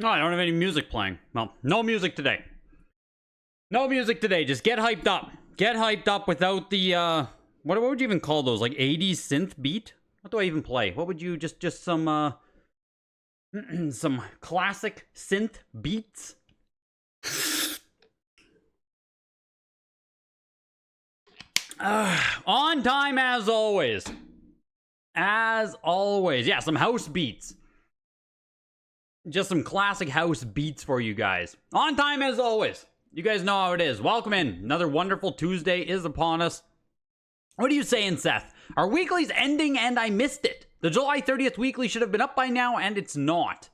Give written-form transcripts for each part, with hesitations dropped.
No, I don't have any music playing. Well, no music today. No music today. Just get hyped up. Get hyped up without the, what would you even call those? Like 80s synth beat? What do I even play? What would you, just some, some classic synth beats? On time as always. As always. Yeah, some house beats. Just some classic house beats for you guys. On time as always. You guys know how it is. Welcome in. Another wonderful Tuesday is upon us. What are you saying, Seth? Our weekly's ending and I missed it. The July 30th weekly should have been up by now and it's not.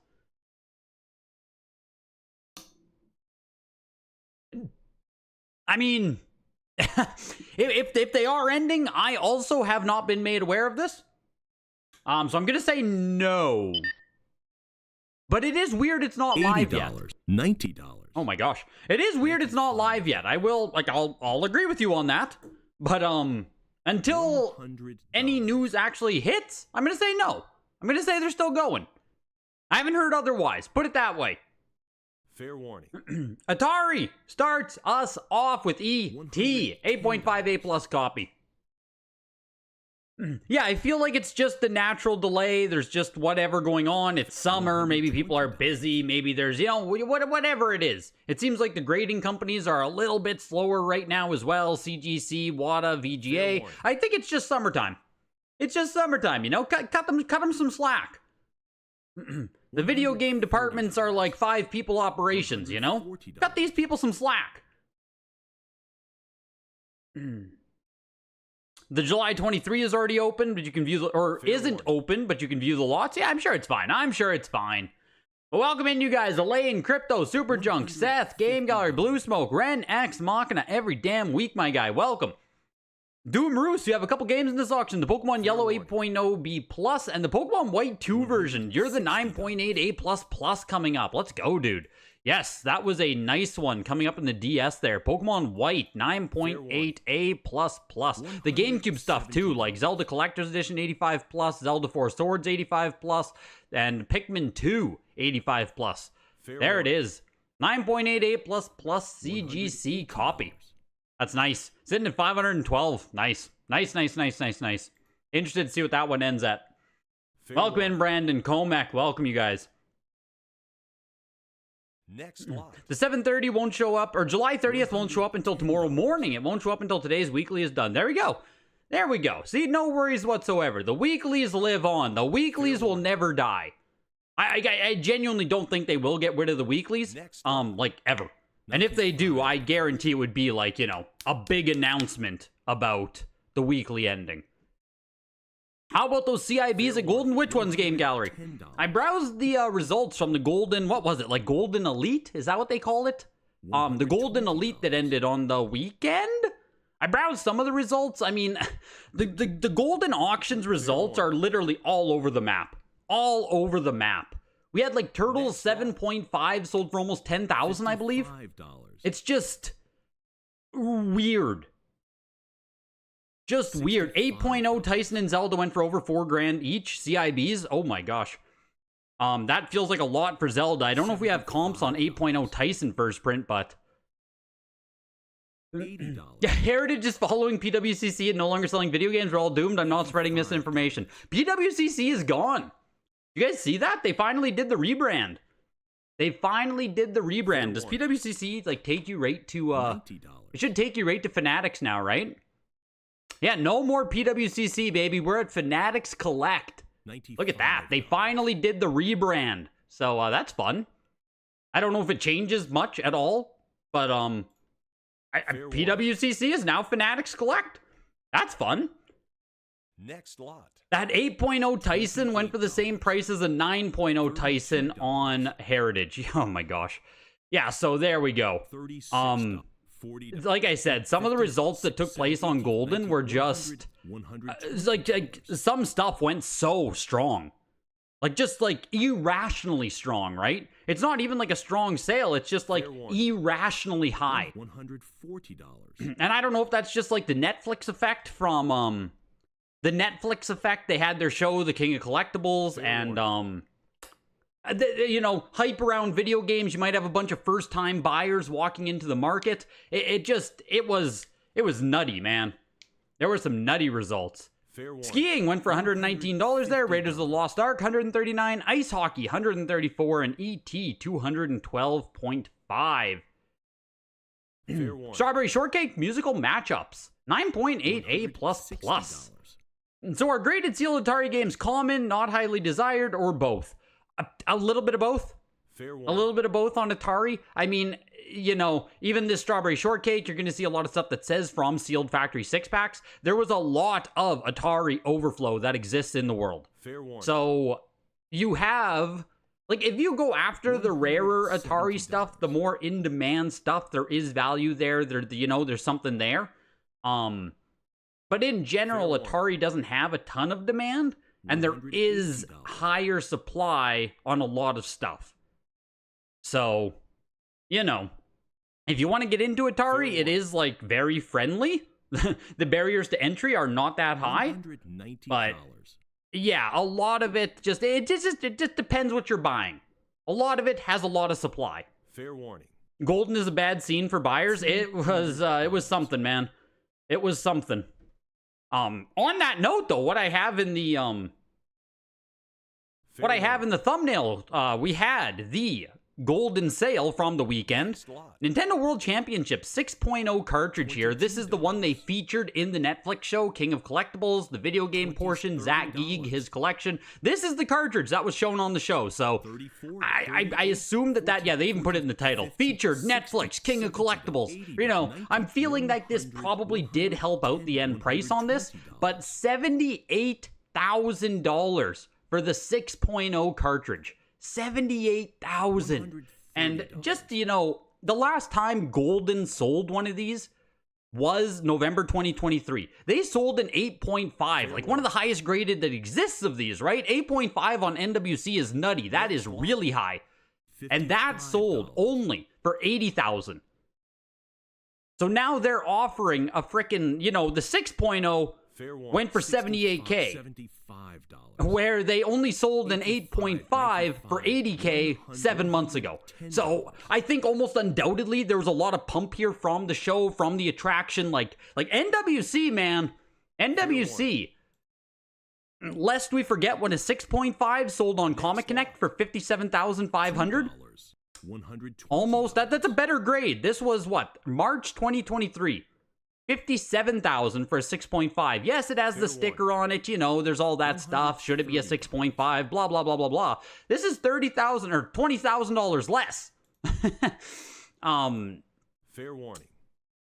I mean, if they are ending, I also have not been made aware of this. So I'm going to say no. But it is weird it's not live yet. $90. Oh my gosh. It is weird it's not live yet. I will, like, I'll agree with you on that. But, until any news actually hits, I'm going to say no. I'm going to say they're still going. I haven't heard otherwise. Put it that way. Fair warning. Atari starts us off with E.T. 8.5 A+ copy. Yeah, I feel like it's just the natural delay. There's just whatever going on. It's summer. Maybe people are busy. Maybe there's, you know, whatever it is. It seems like the grading companies are a little bit slower right now as well. CGC, WADA, VGA. I think it's just summertime. It's just summertime, you know? Cut them some slack. The video game departments are like 5-people operations, you know? Cut these people some slack. The July 23 is already open, but you can view the, or isn't open, but you can view the lots. Yeah, I'm sure it's fine. I'm sure it's fine. Well, welcome in, you guys. Elaine, Crypto, Super Junk, Seth, Game Gallery, Blue Smoke, Ren, X, Machina, every damn week, my guy. Welcome. Doom Roos, you have a couple games in this auction. The Pokemon Yellow 8.0 B+, and the Pokemon White 2 version. You're the 9.8 A++ coming up. Let's go, dude. Yes, that was a nice one coming up in the DS there. Pokemon White, 9.8 A++. The GameCube stuff, too, like Zelda Collector's Edition 85+, Zelda 4 Swords 85+, and Pikmin 2 85+. There it is. 9.8 A++ CGC copy. That's nice. Sitting at 512. Nice. Nice. Interested to see what that one ends at. Welcome in, Brandon, Comac. Welcome, you guys. Next lot. The 7:30 won't show up, or July 30th won't show up until tomorrow morning. It won't show up until today's weekly is done. There we go. There we go. See, no worries whatsoever. The weeklies live on. The weeklies will never die. I genuinely don't think they will get rid of the weeklies, like, ever. And if they do, I guarantee it would be like, you know, a big announcement about the weekly ending. How about those CIBs at Golden Witch One's Game Gallery? I browsed the results from the Golden, what was it, like Golden Elite? Is that what they call it? The Golden Elite that ended on the weekend? I browsed some of the results. I mean, the Golden Auctions results are literally all over the map. All over the map. We had like Turtles 7.5 sold for almost 10,000, I believe. It's just weird. Just weird. 8.0 Tyson and Zelda went for over $4,000 each. CIBs, oh my gosh. That feels like a lot for Zelda. I don't know if we have comps on 8.0 Tyson first print, but $80. yeah, Heritage is following PWCC and no longer selling video games. We're all doomed. I'm not spreading misinformation. PWCC is gone. You guys see that? They finally did the rebrand. They finally did the rebrand. Does PWCC like take you right to $90. It should take you right to Fanatics now, right? Yeah, no more PWCC, baby. We're at Fanatics Collect. Look at that. They finally did the rebrand. So that's fun. I don't know if it changes much at all, but PWCC is now Fanatics Collect. That's fun. Next lot. That 8.0 Tyson went for the same price as a 9.0 Tyson on Heritage. Oh my gosh. Yeah, so there we go. Like I said, some of the results that took place on Golden were just like some stuff went so strong. Like just like irrationally strong, right? It's not even like a strong sale, it's just like irrationally high. $140. And I don't know if that's just like the Netflix effect from the Netflix effect. They had their show The King of Collectibles, and hype around video games. You might have a bunch of first-time buyers walking into the market. It was nutty, man. There were some nutty results. Skiing went for $119 there. Raiders of the Lost Ark, $139. Ice hockey, $134. And ET, $212.5. Strawberry Shortcake musical matchups, 9.8 A++. And so our graded sealed Atari games, common, not highly desired, or both? A little bit of both. A little bit of both on Atari. I mean, even this Strawberry Shortcake, you're going to see a lot of stuff that says from sealed factory 6-packs. There was a lot of Atari overflow that exists in the world. So you have, if you go after the rarer Atari stuff, the more in-demand stuff, there is value there. There's something there. But in general, Atari doesn't have a ton of demand, and there is higher supply on a lot of stuff. So, if you want to get into Atari, it is very friendly. The barriers to entry are not that high. But yeah, a lot of it just depends what you're buying. A lot of it has a lot of supply. Fair warning. Golden is a bad scene for buyers. It was something, man. It was something. On that note, though, what I have in the thumbnail, we had the Golden Sale from the weekend. Nintendo World Championship 6.0 cartridge here. This is the one they featured in the Netflix show, King of Collectibles, the video game portion, Zach Geeg, his collection. This is the cartridge that was shown on the show. So I assume that they even put it in the title. Featured Netflix, King of Collectibles. I'm feeling like this probably did help out the end price on this, but $78,000 for the 6.0 cartridge. 78,000. And just, the last time Golden sold one of these was November 2023. They sold an 8.5, one of the highest graded that exists of these, right? 8.5 on NWC is nutty. That is really high. And that sold only for 80,000. So now they're offering a frickin', the 6.0 went for 78K. Where they only sold an 8.5 for 80K 7 months ago. So I think almost undoubtedly there was a lot of pump here from the show, from the attraction, like NWC, man. NWC. Lest we forget when a 6.5 sold on Comic Connect for $57,500. Almost, that's a better grade. This was March 2023. 57,000 for a 6.5. Yes, it has the sticker on it, there's all that stuff. Should it be a 6.5? Blah, blah, blah, blah, blah. This is $30,000 or $20,000 less. Fair warning.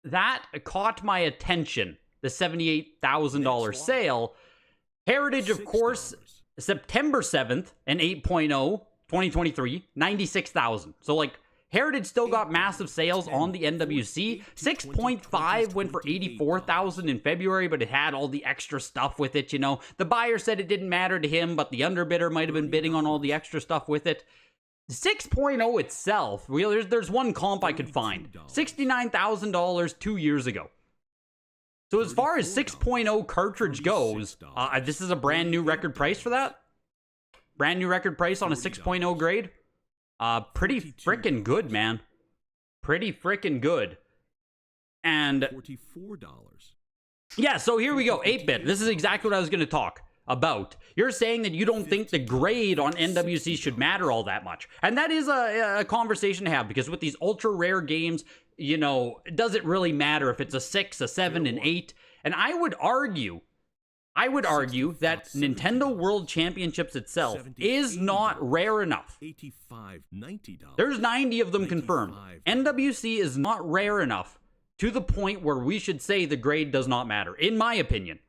That caught my attention, the $78,000 sale. Heritage, of course, September 7th, an 8.0, 2023, 96,000. So, Heritage still got massive sales on the NWC. 6.5 went for 84,000 in February, but it had all the extra stuff with it, The buyer said it didn't matter to him, but the underbidder might have been bidding on all the extra stuff with it. 6.0 itself, there's one comp I could find. $69,000 2 years ago. So as far as 6.0 cartridge goes, this is a brand new record price for that. Brand new record price on a 6.0 grade. Pretty freaking good, man. Pretty freaking good. And $44. yeah, so here we go. 8-bit. This is exactly what I was going to talk about. You're saying that you don't think the grade on NWC should matter all that much. And that is a conversation to have, because with these ultra rare games, does it really matter if it's a 6, a 7, an 8? And I would argue that Nintendo World Championships itself is not rare enough. There's 90 of them confirmed. NWC is not rare enough to the point where we should say the grade does not matter, in my opinion.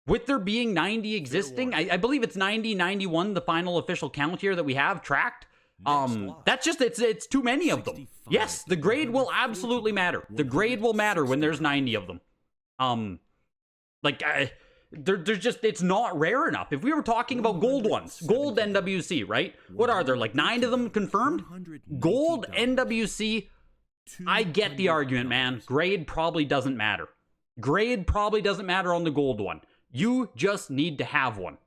With there being 90 existing, I believe it's 90, 91, the final official count here that we have tracked. That's just, it's too many of them. Yes, the grade will absolutely matter. The grade will matter when there's 90 of them. There's just, it's not rare enough. If we were talking about gold ones, gold NWC, right? What are there, 9 of them confirmed? Gold NWC, I get the argument, man. Grade probably doesn't matter. Grade probably doesn't matter on the gold one. You just need to have one.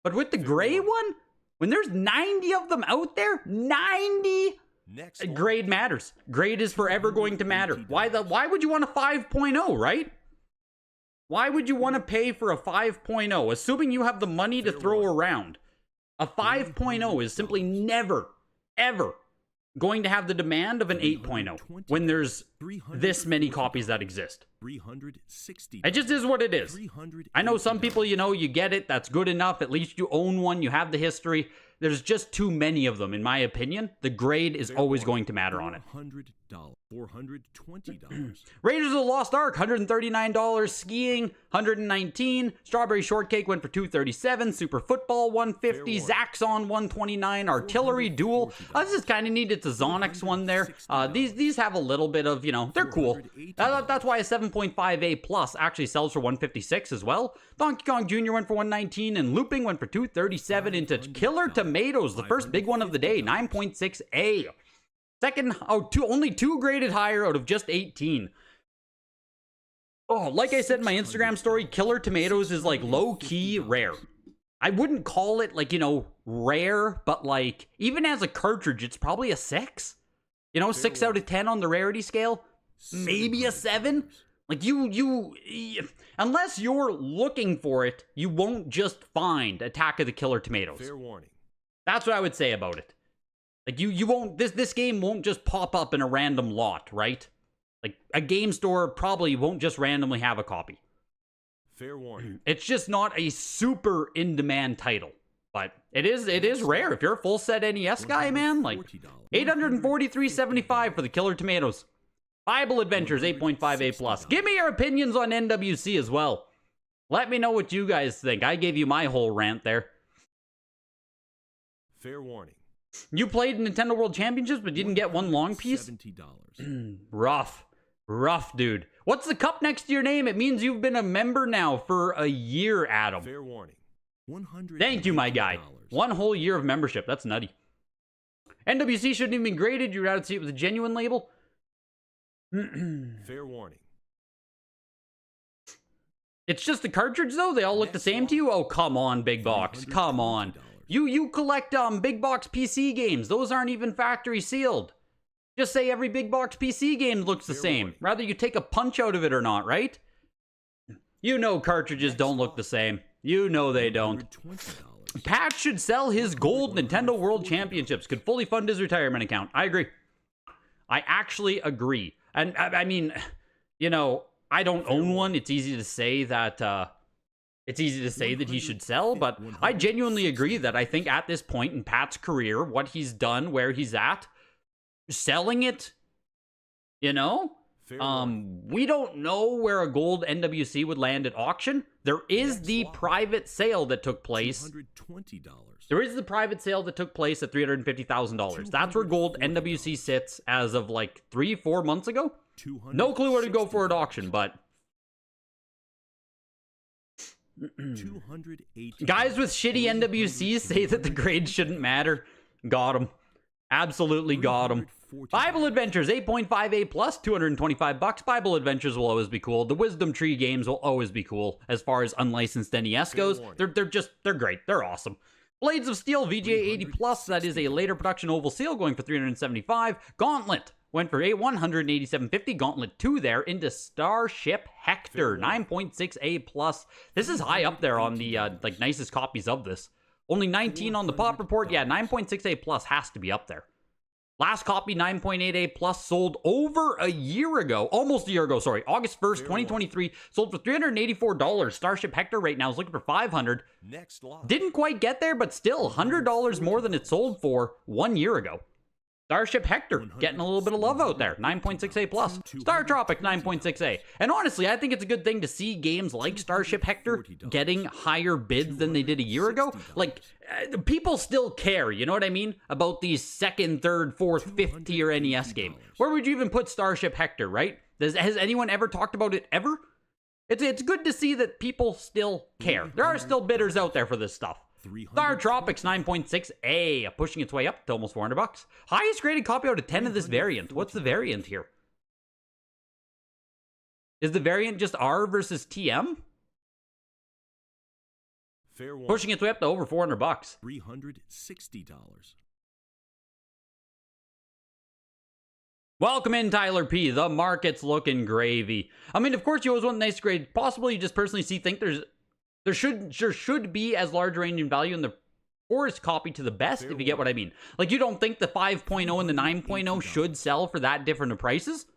But with the gray one, When there's 90 of them out there, 90, Next launch. grade matters. Grade is forever going to matter. Why would you want a 5.0, right? Why would you want to pay for a 5.0, assuming you have the money to throw around? A 5.0 is simply never, ever going to have the demand of an 8.0 when there's this many copies that exist. It just is what it is. I know some people, you get it. That's good enough. At least you own one. You have the history. There's just too many of them, in my opinion. The grade is always going to matter on it. $420. Raiders of the Lost Ark, $139. Skiing, $119. Strawberry Shortcake went for $237. Super Football, $150. Zaxxon, $129. Artillery Duel. This is kind of neat. It's a Zonix one there. These have a little bit of, they're cool. That's why a 7.5A plus actually sells for $156 as well. Donkey Kong Jr. went for $119, and Looping went for $237 into Killer Tomatoes, the first big one of the day, 9.6A. Second, only 2 graded higher out of just 18. Oh, like I said in my Instagram story, Killer Tomatoes is like low-key rare. I wouldn't call it like, rare, but like, even as a cartridge, it's probably a 6. 6 out of 10 on the rarity scale. Maybe a 7. Like, unless you're looking for it, you won't just find Attack of the Killer Tomatoes. Fair warning. That's what I would say about it. Like, you won't, this game won't just pop up in a random lot, right? Like, a game store probably won't just randomly have a copy. Fair warning. It's just not a super in-demand title. But it is rare. If you're a full set NES guy, man, like, $843.75 for the Killer Tomatoes. Bible Adventures, 8.5A plus. Give me your opinions on NWC as well. Let me know what you guys think. I gave you my whole rant there. Fair warning. You played Nintendo World Championships, but didn't get one long piece? $70. Rough, dude. What's the cup next to your name? It means you've been a member now for a year, Adam. Fair warning. Thank you, my guy. 1 whole year of membership. That's nutty. NWC shouldn't even be graded. You'd rather see it with a genuine label? Fair warning. It's just the cartridge, though? They all look the same to you? Oh, come on, Big Box. Come on. You collect big box PC games. Those aren't even factory sealed. Just say every big box PC game looks the same. Rather you take a punch out of it or not, right? Cartridges don't look the same. They don't. Pat should sell his gold Nintendo World Championships. Could fully fund his retirement account. I agree. I actually agree. And I mean, I don't own one. It's easy to say that he should sell, but I genuinely agree that I think at this point in Pat's career, what he's done, where he's at, selling it, we don't know where a gold NWC would land at auction. There is the private sale that took place. There is the private sale that took place at $350,000. That's where gold NWC sits as of like 3-4 months ago. No clue where to go for at auction, but guys with shitty NWCs say that the grade shouldn't matter. Got him. Absolutely got him. Bible Adventures, 8.5A plus, $225. Bible Adventures will always be cool. The Wisdom Tree games will always be cool as far as unlicensed NES goes. They're great. They're awesome. Blades of Steel, VGA 80 plus. That is a later production oval seal going for $375. Gauntlet went for $187.50. Gauntlet 2 there into Starship Hector, 9.6A plus. This is high up there on the nicest copies of this. Only 19 on the pop report. Yeah, 9.6A plus has to be up there. Last copy, 9.8A plus, sold over a year ago. Almost a year ago, sorry. August 1st, 2023. Sold for $384. Starship Hector right now is looking for $500. Next lot. Didn't quite get there, but still $100 more than it sold for 1 year ago. Starship Hector, getting a little bit of love out there, 9.6A plus. Star Tropic, 9.6A. And honestly, I think it's a good thing to see games like Starship Hector getting higher bids than they did a year ago. Like, people still care, you know what I mean? About these second, third, fourth, fifth tier NES game. Where would you even put Starship Hector, right? Has anyone ever talked about it ever? It's good to see that people still care. There are still bidders out there for this stuff. Star Tropics 9.6A, pushing its way up to almost $400. Highest graded copy out of 10 of this variant. What's the variant here? Is the variant just R versus TM? Fair warning. pushing its way up to over $400. $360. Welcome in, Tyler P. The market's looking gravy. I mean, of course, you always want a nice grade. Possibly, you just personally think there should be as large a range in value in the poorest copy to the best, if you get what I mean. Like, you don't think the 5.0 and the 9.0 should sell for that different of prices?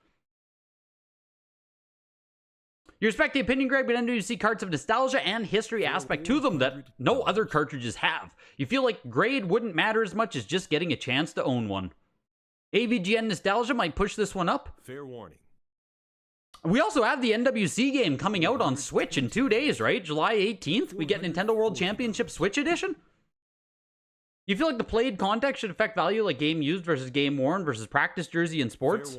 You respect the opinion, Greg, but NWC cards have nostalgia and history aspect to them that no other cartridges have. You feel like grade wouldn't matter as much as just getting a chance to own one. AVGN nostalgia might push this one up. Fair warning. We also have the NWC game coming out on Switch in 2 days, right? July 18th, we get Nintendo World Championship Switch Edition. You feel like the played context should affect value, like game used versus game worn versus practice jersey in sports?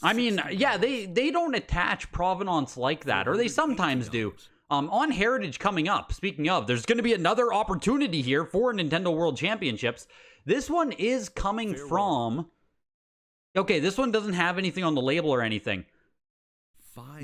I mean, yeah, they don't attach provenance like that, or they sometimes do. On Heritage coming up, speaking of, there's going to be another opportunity here for Nintendo World Championships. This one is coming from... Okay, this one doesn't have anything on the label or anything.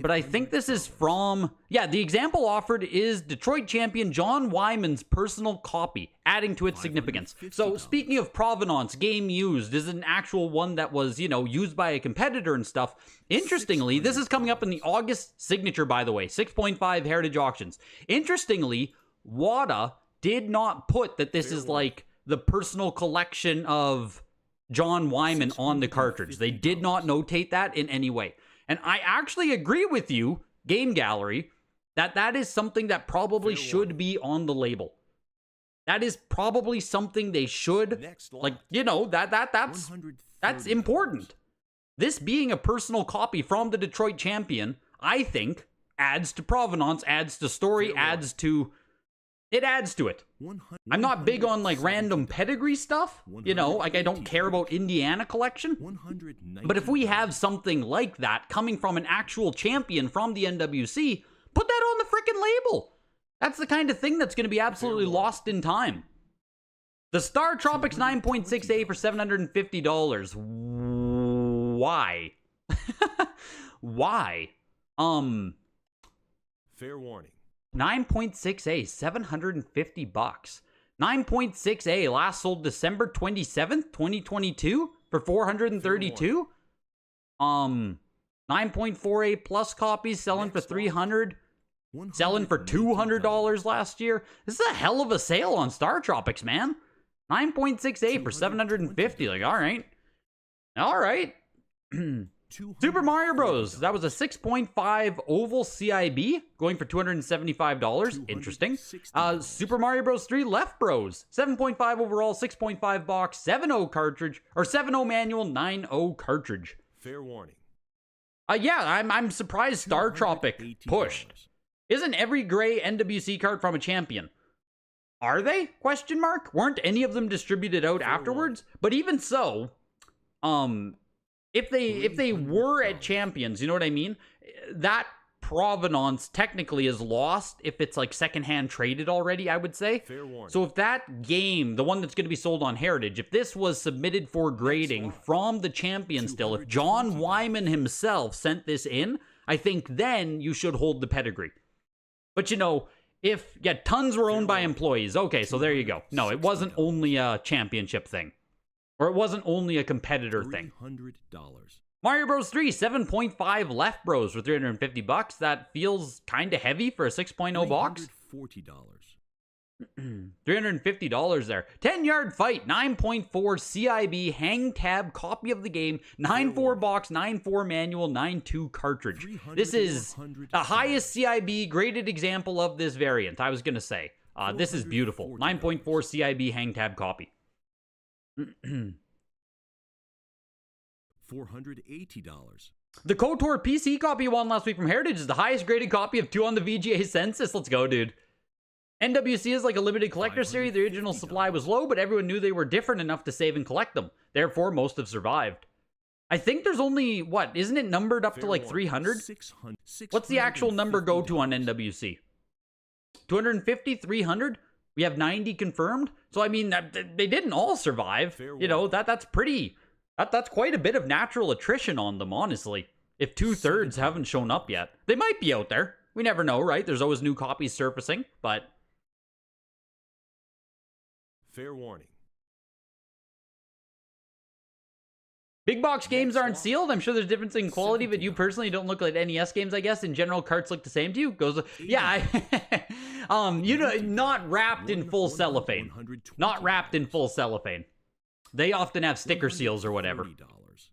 But I think this is from... Yeah, the example offered is Detroit champion John Wyman's personal copy, adding to its significance. So, speaking of provenance, game used is an actual one that was, you know, used by a competitor and stuff. Interestingly, this is coming up in the August signature, by the way, 6.5 Heritage Auctions. Interestingly, WADA did not put that this is like the personal collection of John Wyman on the cartridge. They did not notate that in any way. And I actually agree with you, Game Gallery, that is something that probably should be on the label. That is probably something they should, like, you know, that's important. This being a personal copy from the Detroit champion, I think, adds to provenance, adds to story, adds to it. I'm not big on, like, random pedigree stuff, you know, like, I don't care about Indiana collection. But if we have something like that coming from an actual champion from the NWC, put that on the frickin' label. That's the kind of thing that's going to be absolutely lost in time. The Star Tropics 9.6A for $750. Why? Why? Fair warning. 9.6A, $750. 9.6A last sold December 27th, 2022 for $432. 9.4A plus copies selling for $300. Selling for $200 last year. This is a hell of a sale on Star Tropics, man. 9.6A for $750. Like, all right. All right. Super Mario Bros. That was a 6.5 oval CIB going for $275. Interesting. Super Mario Bros. 3 Left Bros. 7.5 overall, 6.5 box, 7.0 cartridge, or 7.0 manual, 9.0 cartridge. Fair warning. Yeah, I'm surprised Star Tropic pushed. Isn't every gray NWC card from a champion? Are they? Question mark. Weren't any of them distributed out afterwards? But even so, if they were at champions, you know what I mean? That provenance technically is lost if it's like secondhand traded already, I would say. So if that game, the one that's going to be sold on Heritage, if this was submitted for grading from the champion still, if John Wyman himself sent this in, I think then you should hold the pedigree. But you know, if, yeah, tons were owned by employees. Okay, so there you go. No, it wasn't only a championship thing. Or it wasn't only a competitor thing. $300. Mario Bros. 3, 7.5 Left Bros for $350. That feels kind of heavy for a 6.0 box. $40. $350 there. 10-yard fight, 9.4 CIB hang tab copy of the game, 9.4 box, 9.4 manual, 9.2 cartridge. This is the highest CIB graded example of this variant, I was going to say. This is beautiful. 9.4 CIB hang tab copy. $480. The KOTOR PC copy you won last week from Heritage is the highest graded copy of 2 on the VGA Census. Let's go, dude. NWC is like a limited collector series. The original supply was low, but everyone knew they were different enough to save and collect them. Therefore, most have survived. I think there's only, what, isn't it numbered up to like 300? What's the actual number go to on NWC? 250, 300? We have 90 confirmed. So, I mean, they didn't all survive. You know, that's pretty, that's quite a bit of natural attrition on them, honestly. If 2/3 haven't shown up yet. They might be out there. We never know, right? There's always new copies surfacing, but Fair warning. Big box games Next aren't lot. sealed. I'm sure there's difference in quality, but you $70. personally don't look like NES games, I guess. In general, carts look the same to you. Goes, yeah, you know, not wrapped in full cellophane. Not wrapped in full cellophane. They often have sticker seals or whatever. $140.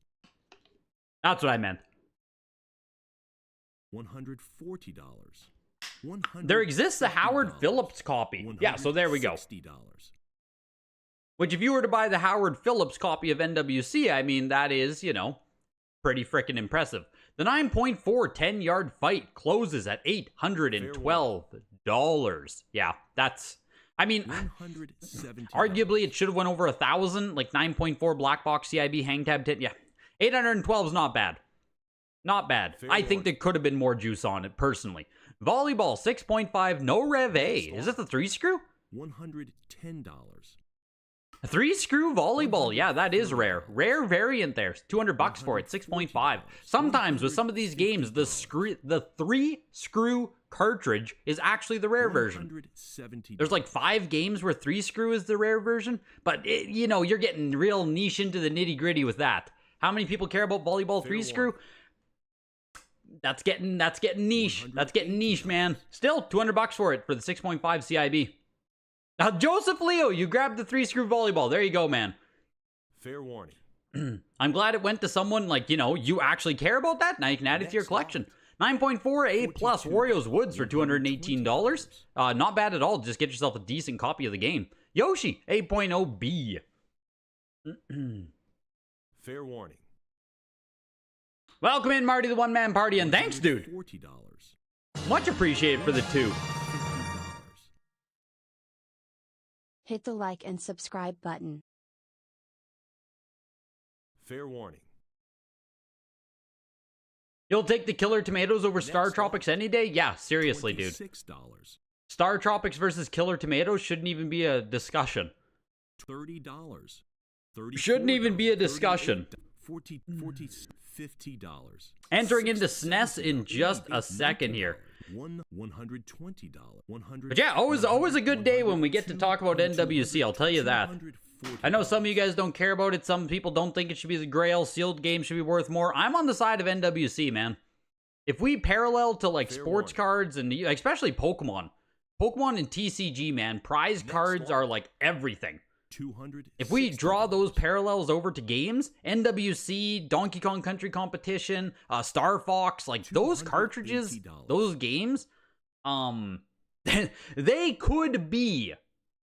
That's what I meant. $140. There exists a Howard Phillips copy. Yeah, so there we go. $60. Which, if you were to buy the Howard Phillips copy of NWC, I mean, that is, you know, pretty freaking impressive. The 9.4 10-yard fight closes at $812. Yeah, that's, I mean, arguably it should have went over 1,000, like 9.4 black box CIB hang tab 10. Yeah, 812 is not bad. Not bad. I think there could have been more juice on it, personally. Volleyball, 6.5, no Rev A. Is this the 3-screw? $110. A 3-screw volleyball, yeah, that is rare. Rare variant there. $200 for it, 6.5. Sometimes with some of these games, the 3-screw cartridge is actually the rare version. There's like 5 games where 3-screw is the rare version, but you know, you're getting real niche into the nitty-gritty with that. How many people care about volleyball 3-screw? That's getting niche. That's getting niche, man. Still, $200 for it for the 6.5 CIB. Now, Joseph Leo, you grabbed the 3-screw volleyball. There you go, man. Fair warning. I'm glad it went to someone like, you know, you actually care about that. Now you can add it to your collection. 9.4 A plus Wario's Woods for $218. Not bad at all. Just get yourself a decent copy of the game. Yoshi, 8.0 B. Fair warning. Welcome in, Marty, the one-man party, and thanks, dude. $40. Much appreciated for the 2. Hit the like and subscribe button. Fair warning. You'll take the Killer Tomatoes over Star Tropics any day? Yeah, seriously, dude. $6. Star Tropics versus Killer Tomatoes shouldn't even be a discussion. $30. Shouldn't even be a discussion. $40, $50. Entering into SNES in just a second here. $120. But yeah, always a good day when we get to talk about NWC, I'll tell you that. I know some of you guys don't care about it. Some people don't think it should be the Grail. Sealed games should be worth more. I'm on the side of NWC, man. If we parallel to like sports cards and especially Pokemon and TCG, man, prize cards are like everything. If we draw those parallels over to games, NWC, Donkey Kong Country Competition, Star Fox, like those cartridges, those games, they could be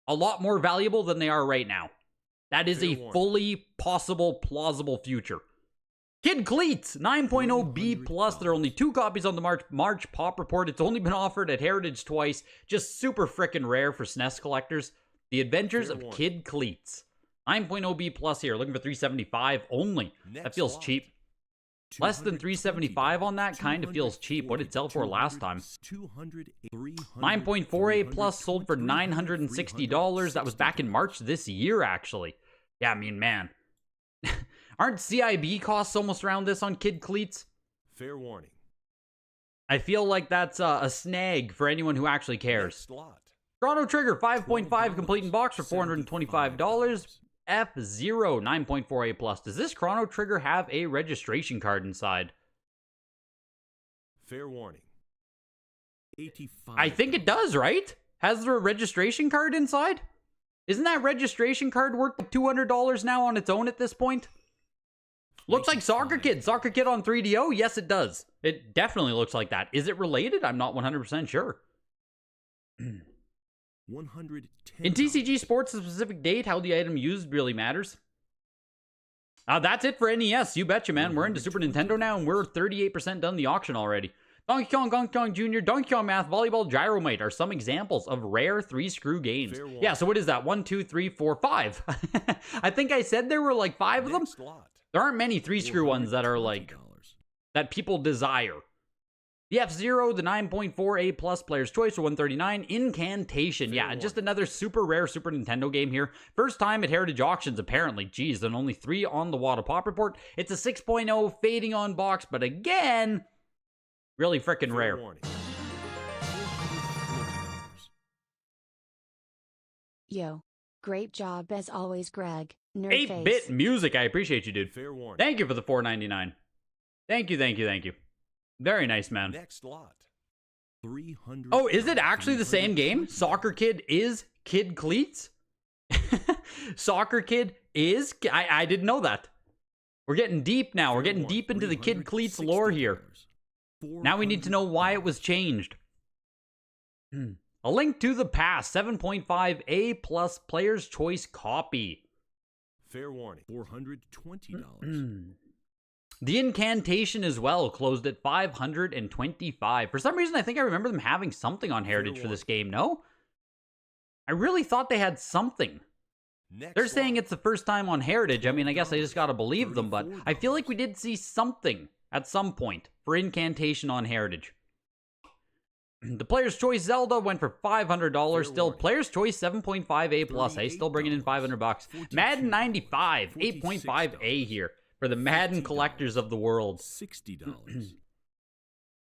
a lot more valuable than they are right now. That is a fully possible, plausible future. Kid Cleats, 9.0 B+. There are only 2 copies on the March Pop Report. It's only been offered at Heritage twice. Just super frickin' rare for SNES collectors. The Adventures of Kid Cleats. 9.0 B+ here, looking for $375 only. That feels cheap. Less than $375 on that kind of feels cheap. What did it sell for last time? 9.4 A+ sold for $960. That was back in March this year, actually. Yeah, I mean, man. Aren't CIB costs almost around this on Kid Cleats? Fair warning. I feel like that's a snag for anyone who actually cares. Chrono Trigger 5.5 complete in box for $425. F-Zero 9.4 A+. Does this Chrono Trigger have a registration card inside? Fair warning. 85. I think it does, right? Has there a registration card inside? Isn't that registration card worth like $200 now on its own at this point? Looks like Soccer Kid. Soccer Kid on 3DO? Yes, it does. It definitely looks like that. Is it related? I'm not 100% sure. $110. In TCG Sports, the specific date, how the item used really matters. That's it for NES. You betcha, man. We're into Super Nintendo now, and we're 38% done the auction already. Donkey Kong Jr., Donkey Kong Math, Volleyball, Gyromite are some examples of rare 3-screw games. Yeah, so what is that? 1, 2, 3, 4, 5. I think I said there were like 5 of them. There aren't many 3-screw ones that are like, that people desire. The F-Zero, the 9.4 A+ Player's Choice for $139. Incantation. Yeah, just another super rare Super Nintendo game here. First time at Heritage Auctions, apparently. Geez, and only 3 on the Wada Pop Report. It's a 6.0 fading on box, but again, really freaking rare. Yo, Great job as always, Greg. Nerd 8-bit face. music. I appreciate you, dude. Fair warning. Thank you for the $4.99. Thank you, thank you, thank you. Very nice, man. Next lot. 300. Oh, is it actually the same game? Soccer Kid is Kid Cleats? Soccer Kid is... I didn't know that. We're getting deep now. We're getting deep into the Kid Cleats lore here. Now we need to know why it was changed. A Link to the Past, 7.5 A plus Player's Choice copy. Fair warning. $420. The Incantation as well closed at $525. For some reason, I think I remember them having something on Heritage for this game, no? I really thought they had something. They're saying it's the first time on Heritage. I mean, I guess I just gotta believe them, but I feel like we did see something at some point for Incantation on Heritage. The Player's Choice Zelda went for $500. Still, Player's Choice 7.5 A plus. I still bringing in $500. Madden 95, 8.5 A here for the Madden collectors of the world. $60.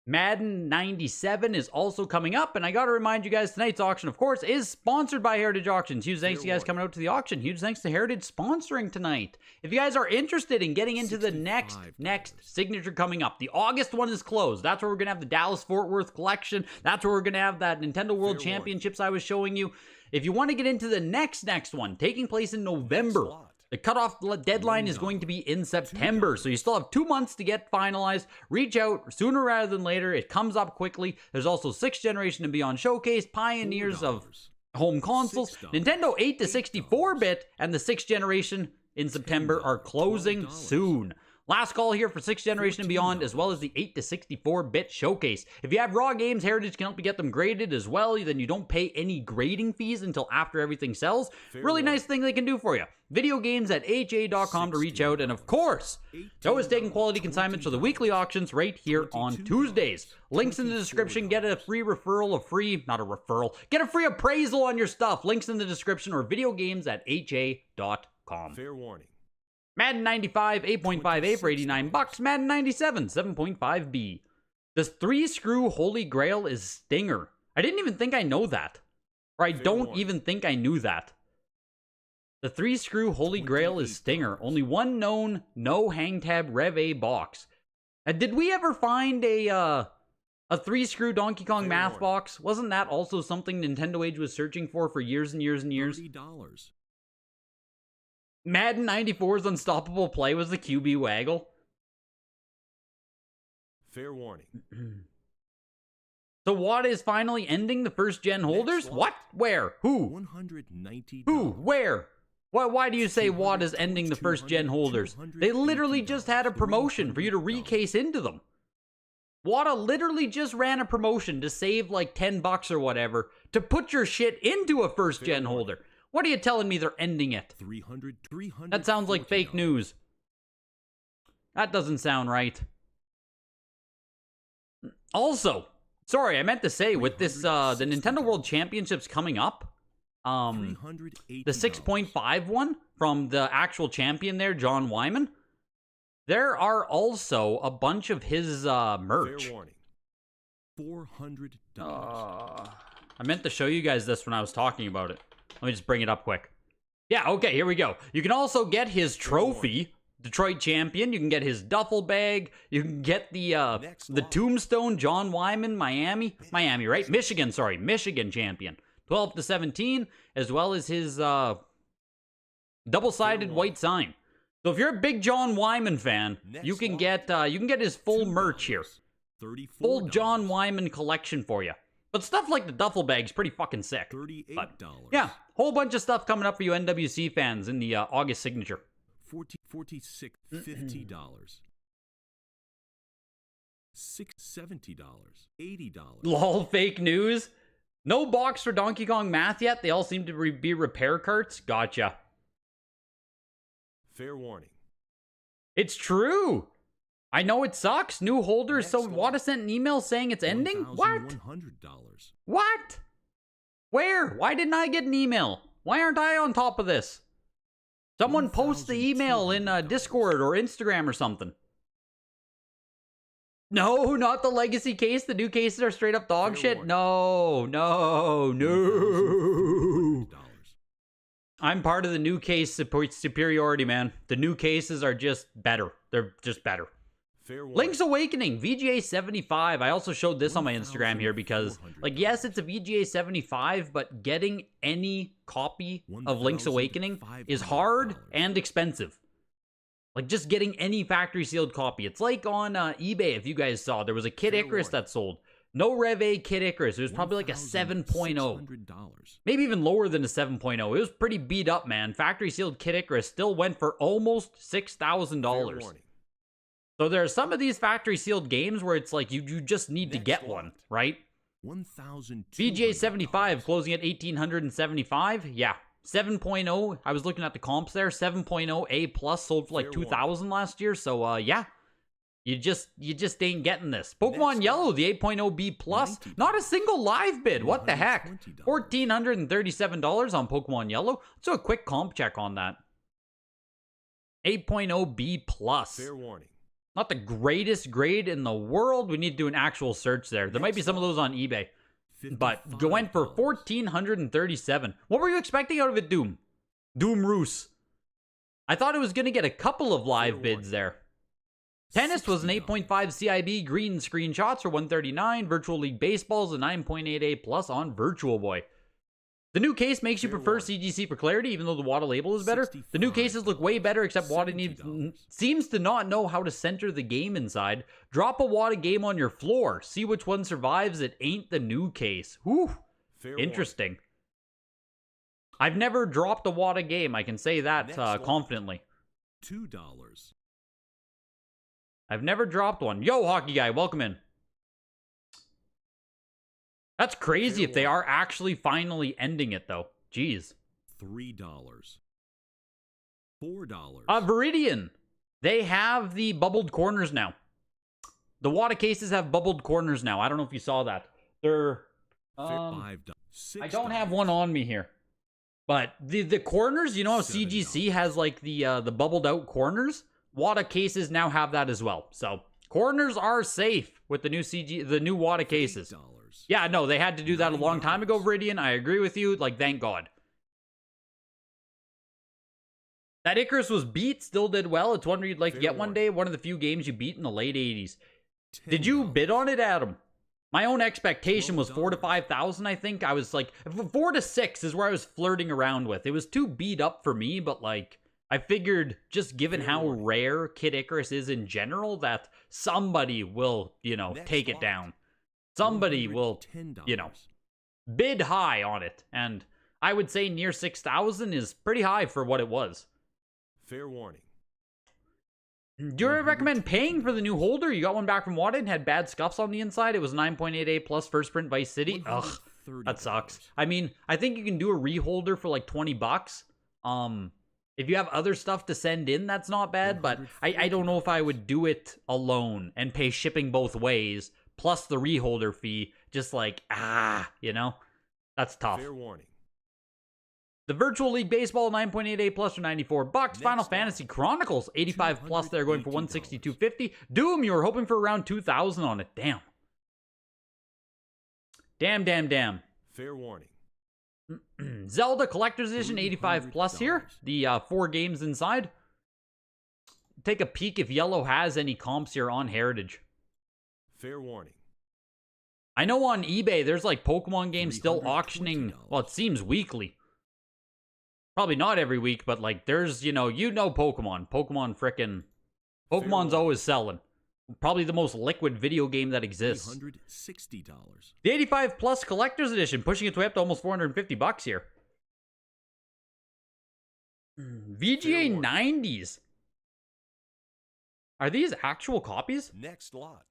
Madden 97 is also coming up, and I gotta remind you guys, tonight's auction, of course, is sponsored by Heritage Auctions. Huge thanks to you guys coming out to the auction. Huge thanks to Heritage sponsoring tonight. If you guys are interested in getting into the next signature coming up, the August one is closed. That's where we're gonna have the Dallas-Fort Worth collection. That's where we're gonna have that Nintendo World Championships I was showing you. If you want to get into the next one, taking place in November, the cutoff deadline is going to be in September, so you still have 2 months to get finalized. Reach out sooner rather than later. It comes up quickly. There's also 6th Generation and Beyond Showcase, pioneers of home consoles. Nintendo 8 to 64-bit and the 6th Generation in September are closing soon. Last call here for 6th Generation and Beyond, as well as the 8 to 64-bit showcase. If you have raw games, Heritage can help you get them graded as well. Then you don't pay any grading fees until after everything sells. Really nice thing they can do for you. Video games at ha.com to reach out. And of course, they're always taking quality consignments for the weekly auctions right here on Tuesdays. Links in the description. Get a free referral, get a free appraisal on your stuff. Links in the description, or video games at ha.com. Fair warning. Madden 95, 8.5A for $89. Madden 97, 7.5B. The 3-screw Holy Grail is Stinger. I didn't even think I know that. Or I don't even think I knew that. The 3-screw Holy Grail is Stinger. Only one known, no hang tab Rev A box. Did we ever find a 3-screw Donkey Kong math box? Wasn't that also something Nintendo Age was searching for years and years and years? $30. Madden 94's Unstoppable Play was the QB Waggle. Fair warning. So what is finally ending the first gen holders? What? Where? Who? $190. Who? Where? Why do you say Watt is ending the first gen holders? They literally just had a promotion for you to recase into them. Wata literally just ran a promotion to save like $10 or whatever to put your shit into a first gen holder. What are you telling me they're ending it? $300. That sounds like fake news. That doesn't sound right. Also, sorry, I meant to say with this, the Nintendo World Championships coming up, the 6.5 one from the actual champion there, John Wyman, there are also a bunch of his merch. Fair warning. $400. I meant to show you guys this when I was talking about it. Let me just bring it up quick. Yeah, okay, here we go. You can also get his trophy, Detroit champion. You can get his duffel bag. You can get the tombstone, John Wyman, Miami, right? Michigan champion. 12 to 17, as well as his double-sided white sign. So if you're a big John Wyman fan, you can get his full merch here. Full John Wyman collection for you. But stuff like the duffel bag's pretty fucking sick. $38. But, yeah, whole bunch of stuff coming up for you NWC fans in the August signature. $46. $50. $70. $80. Lol, fake news. No box for Donkey Kong Math yet. They all seem to be repair carts. Gotcha. Fair warning. It's true. I know it sucks. New holders. So Wada sent an email saying it's ending? What? $1,100. What? Where? Why didn't I get an email? Why aren't I on top of this? Someone post the email in Discord or Instagram or something. No, not the legacy case. The new cases are straight up dog shit. No. I'm part of the new case superiority, man. The new cases are just better. They're just better. Fair warning. Link's Awakening, VGA 75. I also showed this on my Instagram here because, like, yes, it's a VGA 75, but getting any copy of Link's Awakening is hard and expensive. Like, just getting any factory sealed copy. It's like on eBay, if you guys saw, there was a Kid Icarus that sold. No Rev A Kid Icarus. It was probably like a 7.0. Maybe even lower than a 7.0. It was pretty beat up, man. Factory sealed Kid Icarus still went for almost $6,000. So there are some of these factory sealed games where it's like you just need to get one, right? VGA 75 closing at 1,875. Yeah. 7.0. I was looking at the comps there. 7.0 A plus sold for like 2,000 last year. So yeah. You just ain't getting this. Pokemon Yellow, the 8.0 B plus, not a single live bid. What the heck? $1,437 on Pokemon Yellow. Let's do a quick comp check on that. 8.0 B plus. Fair warning. Not the greatest grade in the world. We need to do an actual search there. There might be some of those on eBay. But went for $1,437. What were you expecting out of it, Doom? Doom Roos. I thought it was going to get a couple of live bids there. Tennis was an 8.5 CIB green screenshots for $139. Virtual League Baseball's a 9.8A plus on Virtual Boy. The new case makes you prefer CGC for clarity, even though the WADA label is better. The new cases look way better, except WADA seems to not know how to center the game inside. Drop a WADA game on your floor. See which one survives. It ain't the new case. Whew. Interesting. I've never dropped a WADA game. I can say that confidently. $2. I've never dropped one. Yo, Hockey Guy, welcome in. That's crazy if they are actually finally ending it, though. Jeez. $3. $4. Viridian. They have the bubbled corners now. The WADA cases have bubbled corners now. I don't know if you saw that. They're... I don't have one on me here. But the corners, you know how CGC has like the bubbled out corners? WADA cases now have that as well. So corners are safe with the new WADA cases. Yeah, no, they had to do that a long time ago, Viridian. I agree with you. Like, thank God. That Icarus was beat, still did well. It's one where you'd like to get one day. One of the few games you beat in the late 80s. Did you bid on it, Adam? My own expectation was 4,000 to 5,000, I think. I was like, 4 to 6 is where I was flirting around with. It was too beat up for me, but like, I figured, just given how rare Kid Icarus is in general, that somebody will, take it down. Somebody will, bid high on it. And I would say near 6,000 is pretty high for what it was. Fair warning. Do you recommend paying for the new holder? You got one back from WADA and had bad scuffs on the inside. It was 9.8A plus first print Vice City. Ugh, that sucks. I mean, I think you can do a reholder for like $20. If you have other stuff to send in, that's not bad, but I don't know if I would do it alone and pay shipping both ways, plus the reholder fee, just like, that's tough. Fair warning. The Virtual League Baseball 9.8A plus for $94. Final Fantasy Chronicles 85 plus there going for $162.50. Doom, you were hoping for around 2,000 on it. Damn. Damn. Fair warning. Zelda Collector's Edition 85 plus here. The 4 games inside. Take a peek if Yellow has any comps here on Heritage. Fair warning. I know on eBay there's like Pokemon games still auctioning, well, it seems weekly. Probably not every week, but like there's, Pokemon. Pokemon's always selling. Probably the most liquid video game that exists. $360. The 85 plus collector's edition, pushing its way up to almost $450 here. VGA 90s. Are these actual copies? Next lot.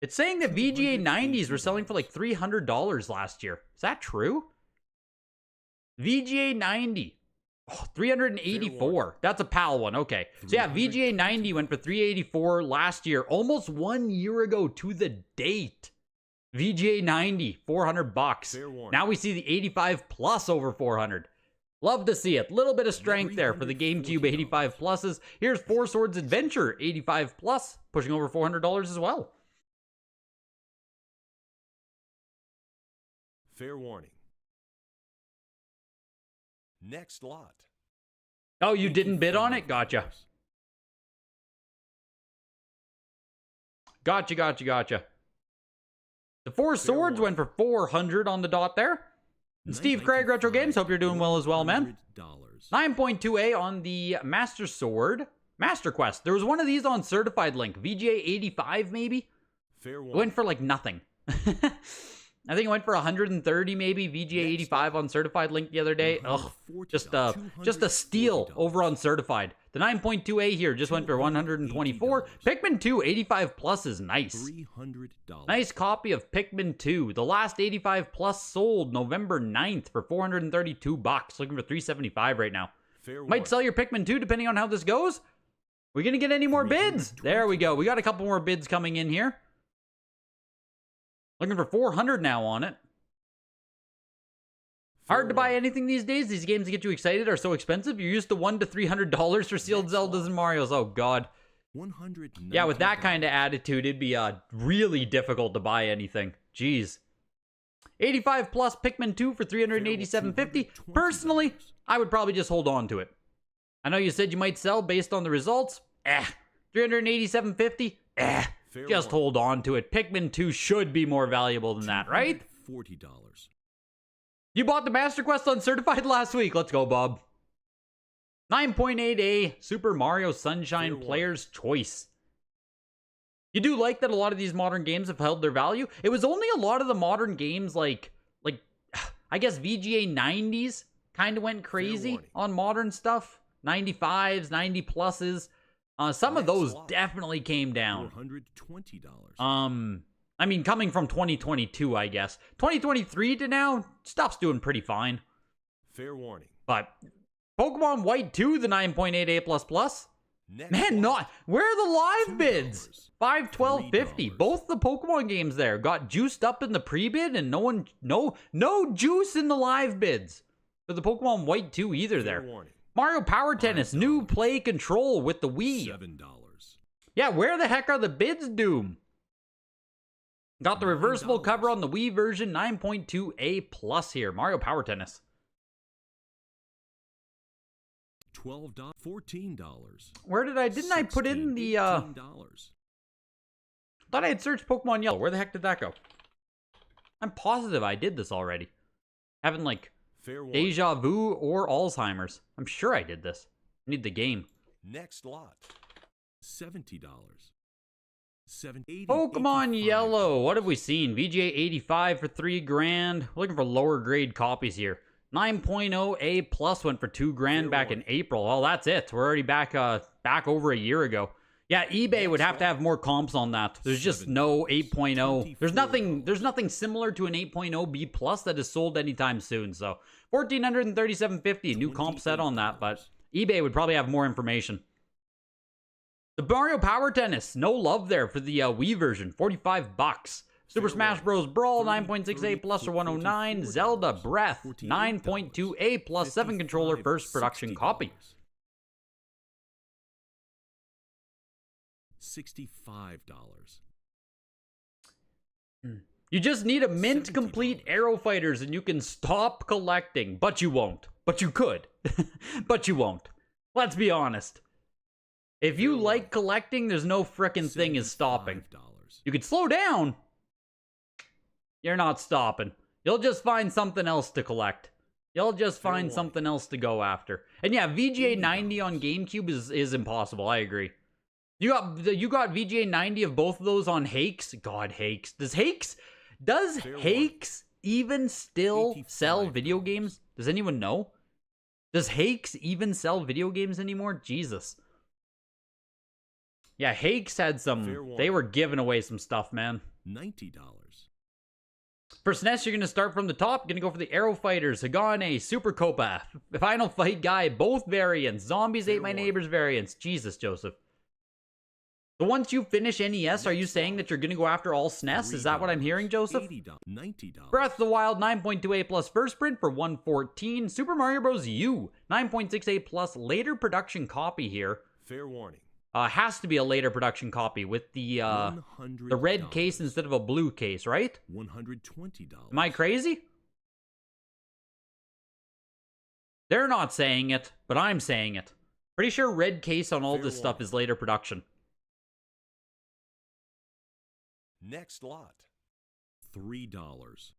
It's saying that VGA 90s were selling for like $300 last year. Is that true? VGA 90. Oh, 384. That's a PAL one. Okay. So yeah, VGA 90 went for 384 last year. Almost 1 year ago to the date. VGA 90, $400. Now we see the 85 plus over 400. Love to see it. Little bit of strength there for the GameCube 85 pluses. Here's Four Swords Adventure 85 plus, pushing over $400 as well. Fair warning. Next lot. Oh, you didn't bid on it? Gotcha. Gotcha. The Four Swords went for 400 on the dot there. And Steve Craig Retro Games, hope you're doing well as well, man. 9.2A on the Master Sword. Master Quest. There was one of these on Certified Link. VGA 85 maybe? It went for like nothing. I think it went for 130 maybe. VGA 85 on Certified Link the other day. Ugh, just a steal over on Certified. The 9.2A here just went for 124. Pikmin 2 85 plus is nice. Nice copy of Pikmin 2. The last 85 plus sold November 9th for 432 bucks. Looking for 375 right now. Might sell your Pikmin 2 depending on how this goes. We gonna get any more bids? There we go. We got a couple more bids coming in here. Looking for 400 now on it. Hard to buy anything these days. These games that get you excited are so expensive. You're used to $100 to $300 for sealed Zeldas and Marios. Oh, God. Yeah, with that kind of attitude, it'd be really difficult to buy anything. Jeez. 85 plus Pikmin 2 for $387.50. Personally, I would probably just hold on to it. I know you said you might sell based on the results. $387.50. Just hold on to it. Pikmin 2 should be more valuable than that, right? $40. You bought the Master Quest on Certified last week. Let's go, Bob. 9.8A Super Mario Sunshine Player's Choice. You do like that a lot of these modern games have held their value. It was only a lot of the modern games like I guess VGA 90s kind of went crazy on modern stuff. 95s, 90 pluses. Some of those definitely came down. $420. I mean, coming from 2022, I guess. 2023 to now, stuff's doing pretty fine. Fair warning. But Pokemon White 2, the 9.8A++. Man, not where are the live bids? 512.50. Both the Pokemon games there got juiced up in the pre-bid, and no juice in the live bids for the Pokemon White 2 either there. Warning. Mario Power Tennis, new play control with the Wii. $7. Yeah, where the heck are the bids, Doom? Got the reversible cover on the Wii version, 9.2A plus here. Mario Power Tennis. $12. $14. Where didn't I put in the, $18. thought I had searched Pokemon Yellow. Where the heck did that go? I'm positive I did this already. Haven't, like, deja vu or Alzheimer's. I'm sure I did this. I need the game. Next lot. $70. Pokemon Yellow. What have we seen? VGA 85 for $3,000. Looking for lower grade copies here. 9.0A plus went for $2,000 back in April. Well, that's it. We're already back over a year ago. Yeah, eBay would have to have more comps on that. There's just no 8.0. There's nothing similar to an 8.0 B plus that is sold anytime soon. So $1,437.50, a new comp set on that, but eBay would probably have more information. The Mario Power Tennis, no love there for the Wii version, 45 bucks. Super Smash Bros. Brawl, 9.6A plus or 109. Zelda Breath, 9.2A plus 7 controller first production copy. $65. You just need a mint complete Arrow Fighters and you can stop collecting. But you won't. But you could. But you won't. Let's be honest. If you like collecting, there's no frickin' thing is stopping. You could slow down. You're not stopping. You'll just find something else to collect. You'll just find something else to go after. And yeah, VGA 90 on GameCube is impossible. I agree. You got VGA 90 of both of those on Hakes? God, Hakes. Does Hakes even still sell video games? Does anyone know? Does Hakes even sell video games anymore? Jesus. Yeah, Hakes had some... They were giving away some stuff, man. $90. For SNES, you're going to start from the top. Going to go for the Arrow Fighters, Hagane, Super Copa, Final Fight Guy, both variants. Zombies Ate My Neighbors variants. Jesus, Joseph. So once you finish NES, are you saying that you're going to go after all SNES? Is that what I'm hearing, Joseph? $90. Breath of the Wild 9.2A plus first print for $114. Super Mario Bros. U 9.6A plus later production copy here. Fair warning. Has to be a later production copy with the red case instead of a blue case, right? $120. Am I crazy? They're not saying it, but I'm saying it. Pretty sure red case on all this stuff is later production. Next lot. $3.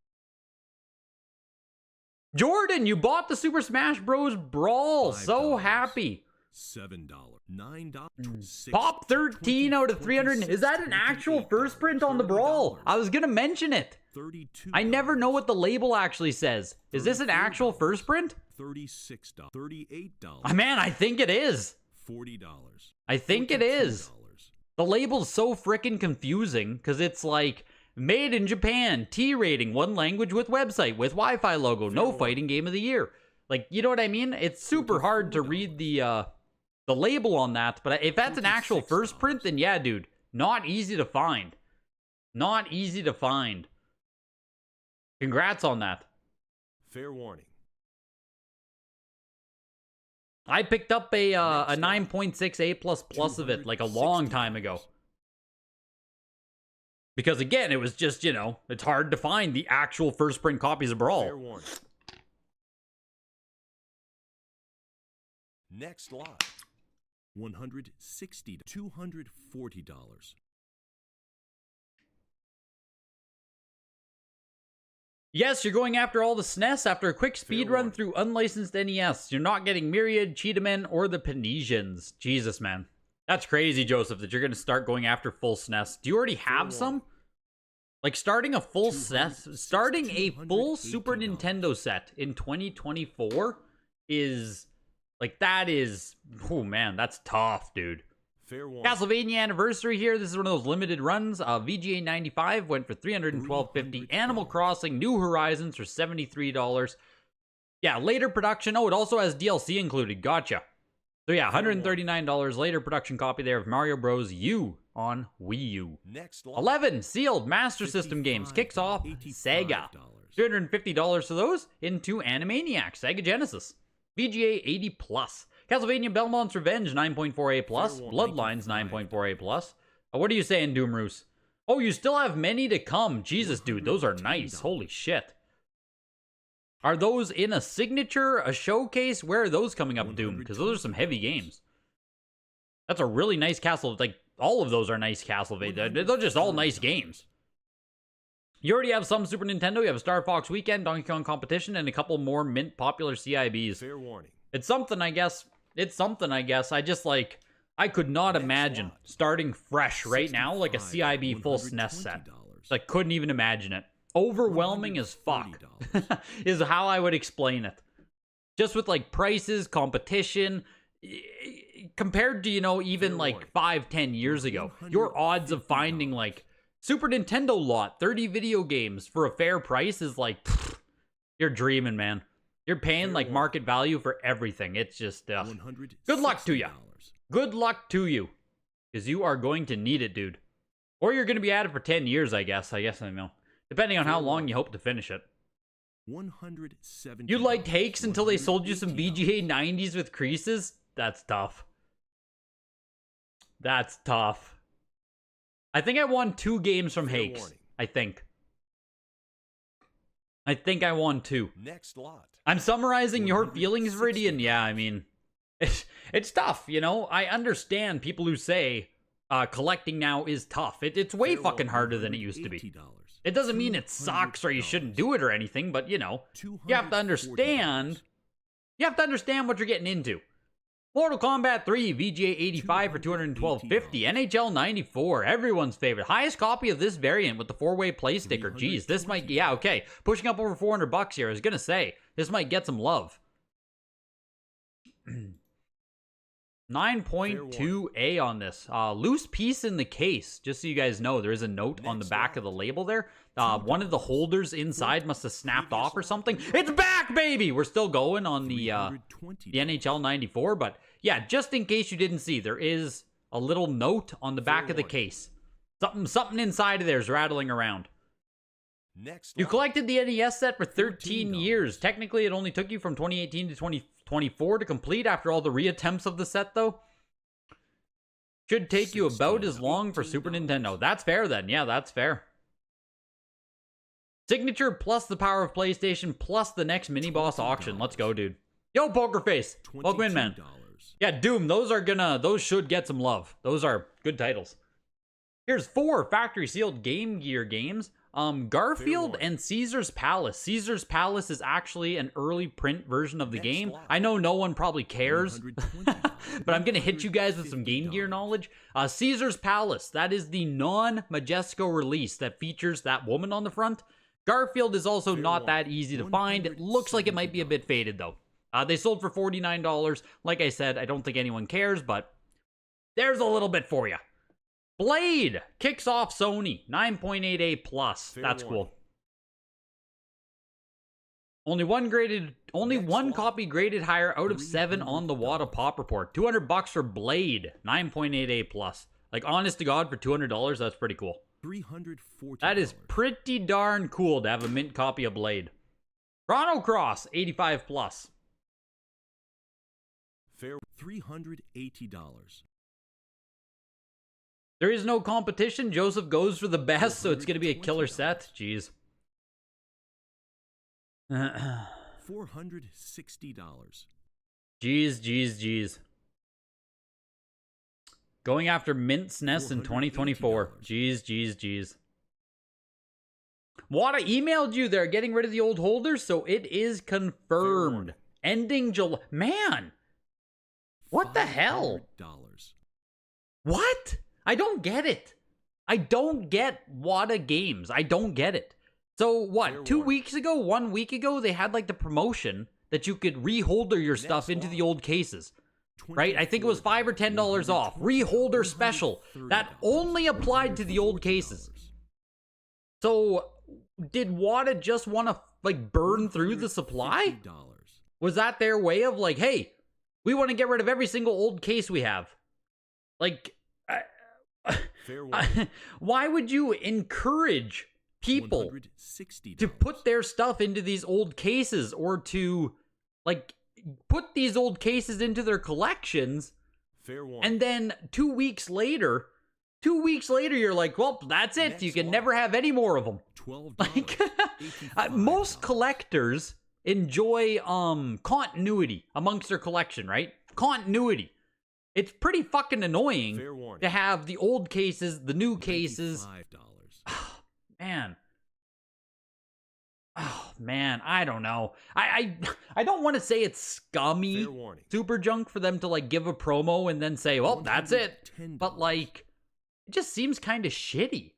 Jordan, you bought the Super Smash Bros. Brawl. So $5. happy. $7. $9. Pop 13 out of 300. Is that an actual first print on the Brawl? I was gonna mention it. $32. I never know what the label actually says. Is this an actual first print? $36. $38. Man, I think it is. $40. I think it is. The label's so freaking confusing because it's like made in Japan, T rating, one language with website with Wi-Fi logo, no fighting game of the year. Like, you know what I mean? It's super hard to read the label on that, but if that's an actual first print, then yeah, dude, not easy to find. Not easy to find. Congrats on that. Fair warning. I picked up a 9.6 A++ of it like a long time ago. Because again, it was just, you know, it's hard to find the actual first print copies of Brawl. Fair warning. Next lot. $160. $240. Yes, you're going after all the SNES after a quick speed run through unlicensed NES. You're not getting Myriad, Cheetahman, or the Panesians. Jesus, man. That's crazy, Joseph, that you're going to start going after full SNES. Do you already have some? Like, starting a full SNES, starting a full Super Nintendo set in 2024 is, like, that is, oh man, that's tough, dude. Fair warning. Castlevania Anniversary here. This is one of those limited runs. VGA 95 went for $312.50. Animal Crossing New Horizons for $73. Yeah, later production. Oh, it also has DLC included. Gotcha. So yeah, $139 later production copy there of Mario Bros. U on Wii U. Next lot. 11 sealed Master System games. Kicks off Sega. $350 for those into Animaniacs. Sega Genesis. VGA 80 plus. Castlevania Belmont's Revenge 9.4A plus. Bloodlines 9.4A plus. What are you saying, Doomroos? Oh, you still have many to come. Jesus, dude, those are nice. Holy shit. Are those in a signature, a showcase? Where are those coming up, Doom? Because those are some heavy games. That's a really nice Castle. Like, all of those are nice Castlevania. They're just all nice games. You already have some Super Nintendo. You have a Star Fox Weekend, Donkey Kong Competition, and a couple more mint popular CIBs. Fair warning. It's something, I guess. It's something, I guess. I just, like, I could not imagine starting fresh right now, like a CIB full SNES set. I couldn't even imagine it. Overwhelming as fuck is how I would explain it. Just with, like, prices, competition, compared to, you know, even, like, 5-10 years ago. Your odds of finding, like, Super Nintendo lot, 30 video games for a fair price is, like, pfft, you're dreaming, man. You're paying, like, market value for everything. It's just, good luck to you. Good luck to you. Because you are going to need it, dude. Or you're going to be at it for 10 years, I guess. I know. Depending on how long you hope to finish it. You liked Hakes until they sold you some VGA 90s with creases? That's tough. That's tough. I think I won 2 games from Hakes. I think I won 2. Next lot. I'm summarizing your feelings, Viridian. Yeah, I mean, it's tough, you know? I understand people who say collecting now is tough. It's way fucking harder than it used to be. It doesn't mean it sucks or you shouldn't do it or anything, but, you know, you have to understand. You have to understand what you're getting into. Mortal Kombat 3, VGA 85 for $212.50. NHL 94, everyone's favorite. Highest copy of this variant with the 4-way play sticker. Jeez, this might, yeah, okay. Pushing up over $400 here. I was gonna say, this might get some love. 9.2A on this. Loose piece in the case. Just so you guys know, there is a note on the back of the label there. One of the holders inside must have snapped off or something. It's back, baby! We're still going on the NHL 94, but yeah, just in case you didn't see, there is a little note on the back of the case. Something inside of there is rattling around. You collected the NES set for 13 years. Technically, it only took you from 2018 to 2024 to complete after all the reattempts of the set, though. Should take you about as long for Super Nintendo. That's fair, then. Yeah, that's fair. Signature plus the power of PlayStation plus the next mini-boss auction. Let's go, dude. Yo, Poker Face. Welcome in, man. Yeah, Doom, those should get some love. Those are good titles. Here's 4 factory sealed Game Gear games. Garfield and Caesar's Palace. Caesar's Palace is actually an early print version of the game. I know no one probably cares, but I'm gonna hit you guys with some Game Gear knowledge. Caesar's Palace, that is the non-Majesco release that features that woman on the front. Garfield is also not that easy to find. It looks like it might be a bit faded though. They sold for $49. Like I said, I don't think anyone cares, but there's a little bit for you. Blade kicks off Sony, 9.88 plus. That's cool. Only one copy graded higher out of 7 on the Wada Pop Report. $200 for Blade, 9.88 plus. Like, honest to God, for $200, that's pretty cool. $340. That is pretty darn cool to have a mint copy of Blade. Chrono Cross, 85 plus. Fair $380. There is no competition. Joseph goes for the best, so it's going to be a killer set. Jeez. $460. Jeez. Going after mint SNES in 2024. Jeez. Wada emailed you they're getting rid of the old holders, so it is confirmed. Ending July. Man! What the hell? What? I don't get it. I don't get Wada games. I don't get it. So what, 2 weeks ago, 1 week ago, they had like the promotion that you could reholder your stuff into the old cases. Right? I think it was $5 or $10 off. Reholder special. That only applied to the old cases. So did Wada just want to like burn through the supply? Was that their way of like, hey, we want to get rid of every single old case we have? Like, why would you encourage people to put their stuff into these old cases or to like put these old cases into their collections and then 2 weeks later you're like, well, that's it. You can never have any more of them. Like, most collectors enjoy continuity amongst their collection, right? Continuity. It's pretty fucking annoying to have the old cases, the new cases. Man. Oh, man, I don't know. I don't want to say it's scummy Super Junk for them to, like, give a promo and then say, well, that's it. But, like, it just seems kind of shitty.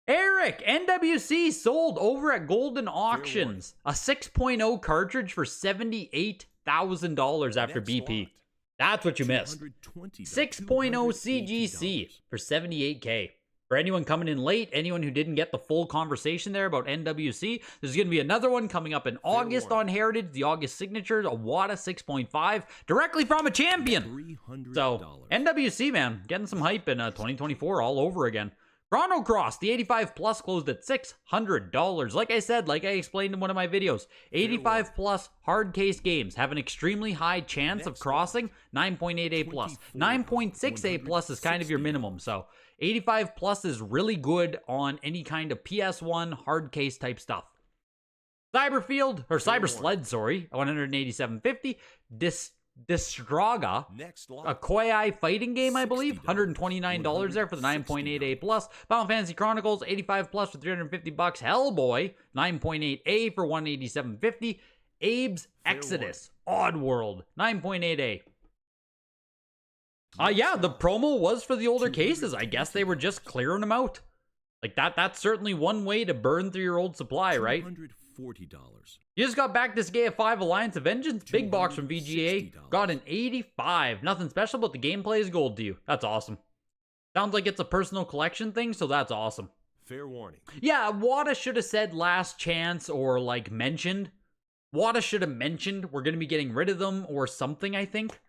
Eric, NWC sold over at Golden Auctions. A 6.0 cartridge for $78,000 after BP. That's what you missed. 6.0 CGC for $78K. For anyone coming in late, anyone who didn't get the full conversation there about NWC, there's going to be another one coming up in August on Heritage, the August Signatures, a Wada 6.5, directly from a champion. So, NWC, man, getting some hype in 2024 all over again. Chrono Cross, the 85 plus closed at $600. Like I said, like I explained in one of my videos, 85 plus hard case games have an extremely high chance of crossing 9.88 plus. 9.68 plus is kind of your minimum, so 85 plus is really good on any kind of PS1 hard case type stuff. Cyberfield, or Cybersled, sorry, 187.50. Distraga, a Koei fighting game, I believe. $129 there for the 9.88 plus. Final Fantasy Chronicles, 85 plus for $350. Hellboy, 9.8A for $187.50. Abe's Exodus, Oddworld, 9.8A. Yeah, the promo was for the older cases. I guess they were just clearing them out. Like that's certainly one way to burn through your old supply, right? $40. You just got back this GA5 Alliance of Vengeance big box from VGA. Got an 85. Nothing special, but the gameplay is gold to you. That's awesome. Sounds like it's a personal collection thing, so that's awesome. Fair warning. Yeah, Wada should have said last chance or like mentioned. Wada should have mentioned we're going to be getting rid of them or something, I think.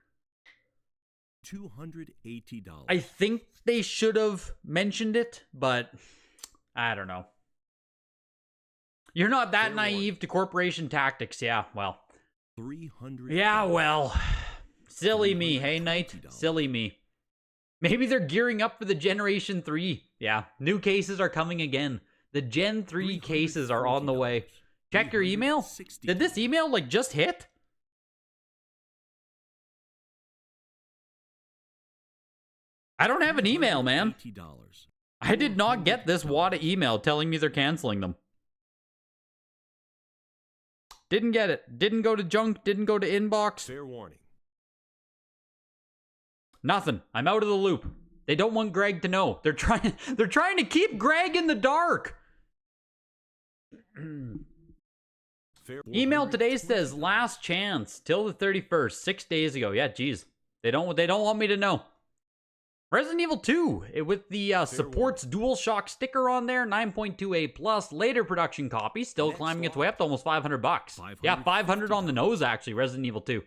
$280. I think they should have mentioned it, but I don't know. You're not that naive to corporation tactics. Yeah, well. $300. Yeah, well. Silly me, hey, Knight? Silly me. Maybe they're gearing up for the Generation 3. Yeah, new cases are coming again. The Gen 3 cases are on the way. Check your email. Did this email like just hit? I don't have an email, man. I did not get this wad of email telling me they're canceling them. Didn't get it. Didn't go to junk. Didn't go to inbox. Fair warning. Nothing. I'm out of the loop. They don't want Greg to know. They're trying to keep Greg in the dark. Email today says last chance till the 31st, 6 days ago. Yeah, geez. They don't want me to know. Resident Evil 2 with the supports DualShock sticker on there, 9.2A plus, later production copy, still climbing its way up to almost $500. Yeah, 500 on the nose actually. Resident Evil 2.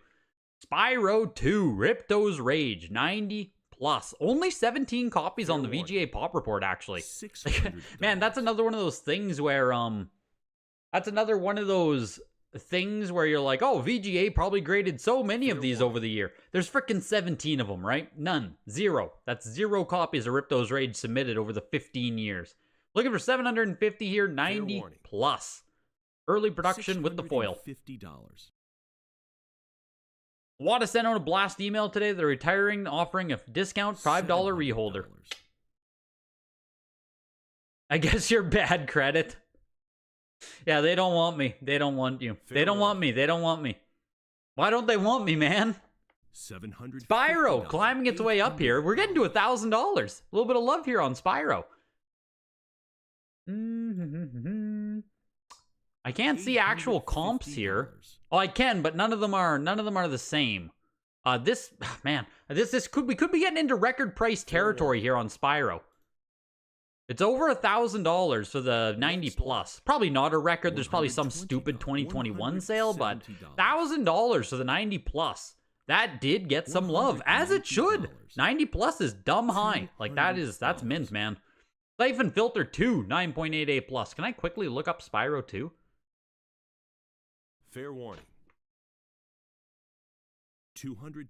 Spyro 2, Ripto's Rage, 90 plus. Only 17 copies on the VGA Pop Report actually. Man, that's another one of those things where you're like, oh, VGA probably graded so many of these over the year. There's freaking 17 of them, right? None. Zero. That's 0 copies of Ripto's Rage submitted over the 15 years. Looking for 750 here, 90 plus. Early production with the foil. $50. Wada sent out a blast email today. They're retiring, offering a discount $5 reholder. I guess you're bad credit. Yeah, they don't want me. They don't want you. They don't want me. They don't want me. Why don't they want me, man? Spyro climbing its way up here. We're getting to $1,000. A little bit of love here on Spyro. I can't see actual comps here. Oh, I can, but none of them are the same. We could be getting into record price territory here on Spyro. It's over $1,000 for the 90 plus. Probably not a record. There's probably some stupid 2021 sale, but $1,000 for the 90 plus. That did get some love, as it should. 90 plus is dumb high. Like that's mint, man. Siphon Filter 2, 9.8A plus. Can I quickly look up Spyro 2? Fair warning. $220.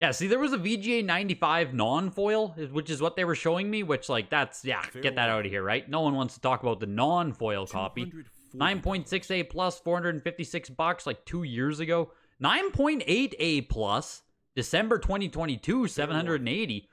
Yeah, see, there was a VGA 95 non-foil, which is what they were showing me, which, like, that's, yeah, get that out of here, right? No one wants to talk about the non-foil copy. 9.6A plus, $456, like, 2 years ago. 9.8A plus, December 2022, $780.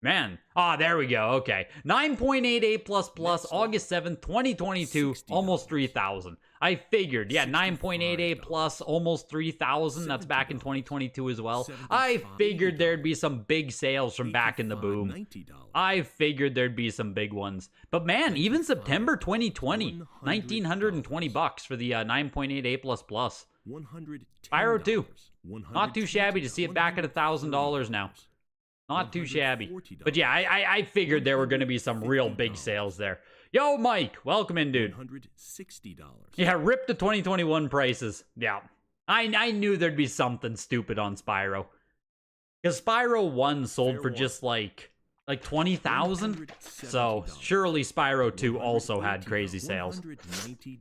Man, there we go, okay. 9.8A plus plus, August 7th, 2022, almost 3,000. I figured, yeah, 9.8A plus, almost 3,000. That's back in 2022 as well. I figured there'd be some big sales from back in the boom. I figured there'd be some big ones. But man, even September 2020, $1,920 for the 9.8A plus plus. Spyro 2, not too shabby to see it back at $1,000 now. Not too shabby. But yeah, I figured there were going to be some real big sales there. Yo, Mike, welcome in, dude. $160. Yeah, rip the 2021 prices. Yeah. I knew there'd be something stupid on Spyro. Because Spyro 1 sold for just like 20,000. So surely Spyro 2 also had crazy sales. $190.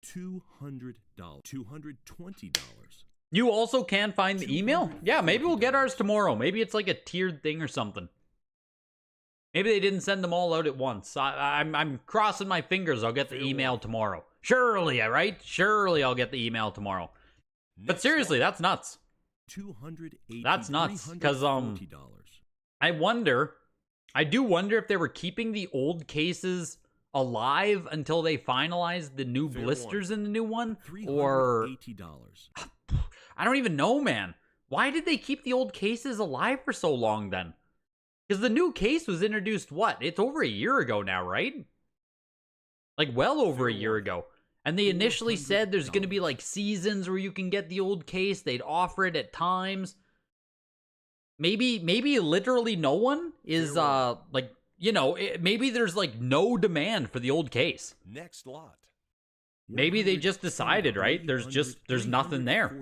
$220. You also can't find the email? Yeah, maybe we'll get ours tomorrow. Maybe it's like a tiered thing or something. Maybe they didn't send them all out at once. I'm crossing my fingers I'll get the email tomorrow. Surely, right? Surely I'll get the email tomorrow. But seriously, that's nuts. That's nuts. Because, I do wonder if they were keeping the old cases alive until they finalized the new blisters in the new one. Or... I don't even know, man. Why did they keep the old cases alive for so long then? Because the new case was introduced, what? It's over a year ago now, right? Like, well over a year ago. And they initially said there's going to be, like, seasons where you can get the old case. They'd offer it at times. Maybe literally no one is, like, you know, maybe there's, like, no demand for the old case. Next lot. Maybe they just decided, right? There's nothing there.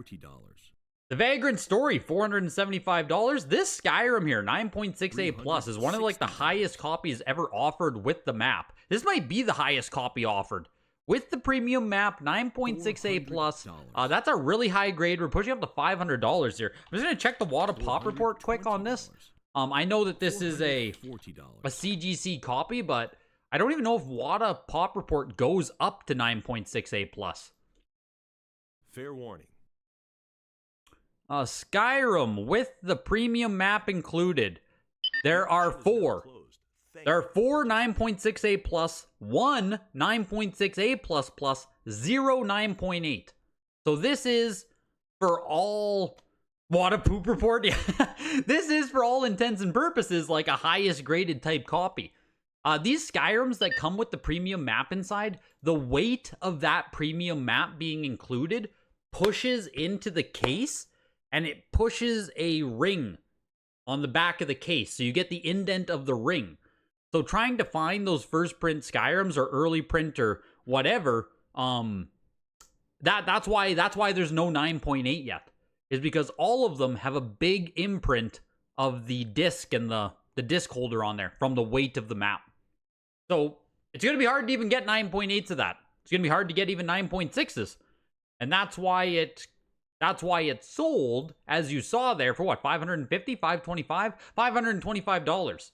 The Vagrant Story, $475. This Skyrim here, 9.6A plus, is one of like the highest copies ever offered with the map. This might be the highest copy offered. With the premium map, 9.6A plus. That's a really high grade. We're pushing up to $500 here. I'm just going to check the Wada Pop report quick on this. I know that this is a CGC copy, but I don't even know if WADA Pop Report goes up to 9.68+. Fair warning. Skyrim with the premium map included. There are 4. There are 4 9.68+, 1 9.68++, 0 9.8. So this is for all... What a poop report? Yeah. This is for all intents and purposes like a highest graded type copy. These Skyrims that come with the premium map inside, the weight of that premium map being included pushes into the case, and it pushes a ring on the back of the case. So you get the indent of the ring. So trying to find those first print Skyrims or early print or whatever, that's why there's no 9.8 yet. Is because all of them have a big imprint of the disc and the disc holder on there from the weight of the map. So it's going to be hard to even get 9.8s of that. It's going to be hard to get even 9.6s. And that's why it sold, as you saw there, for what, $550, $525? $525.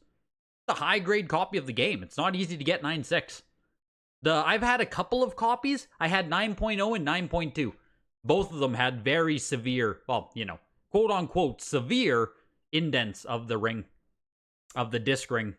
A high grade copy of the game. It's not easy to get 9.6. I've had a couple of copies. I had 9.0 and 9.2. Both of them had very severe, well, you know, quote unquote severe indents of the ring, of the disc ring.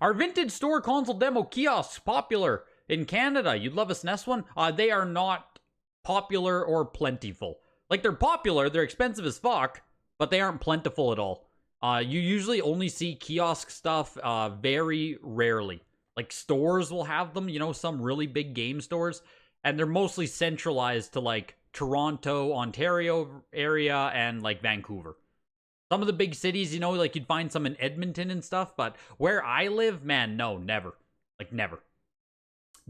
Are vintage store console demo kiosks popular in Canada? You'd love a SNES one? They are not popular or plentiful. Like, they're popular, they're expensive as fuck, but they aren't plentiful at all. You usually only see kiosk stuff very rarely. Like, stores will have them, you know, some really big game stores, and they're mostly centralized to, like, Toronto, Ontario area, and, like, Vancouver. Some of the big cities, you know, like, you'd find some in Edmonton and stuff, but where I live, man, no, never. Like, never.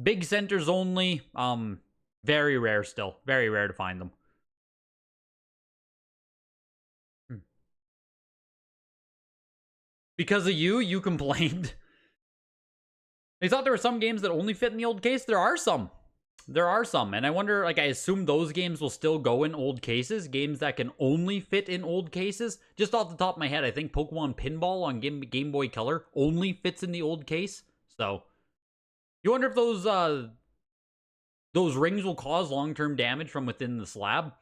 Big centers only, very rare still. Very rare to find them. Because of you complained. They thought there were some games that only fit in the old case. There are some. There are some. And I wonder, like, I assume those games will still go in old cases. Games that can only fit in old cases. Just off the top of my head, I think Pokemon Pinball on Game Boy Color only fits in the old case. So, you wonder if those rings will cause long-term damage from within the slab.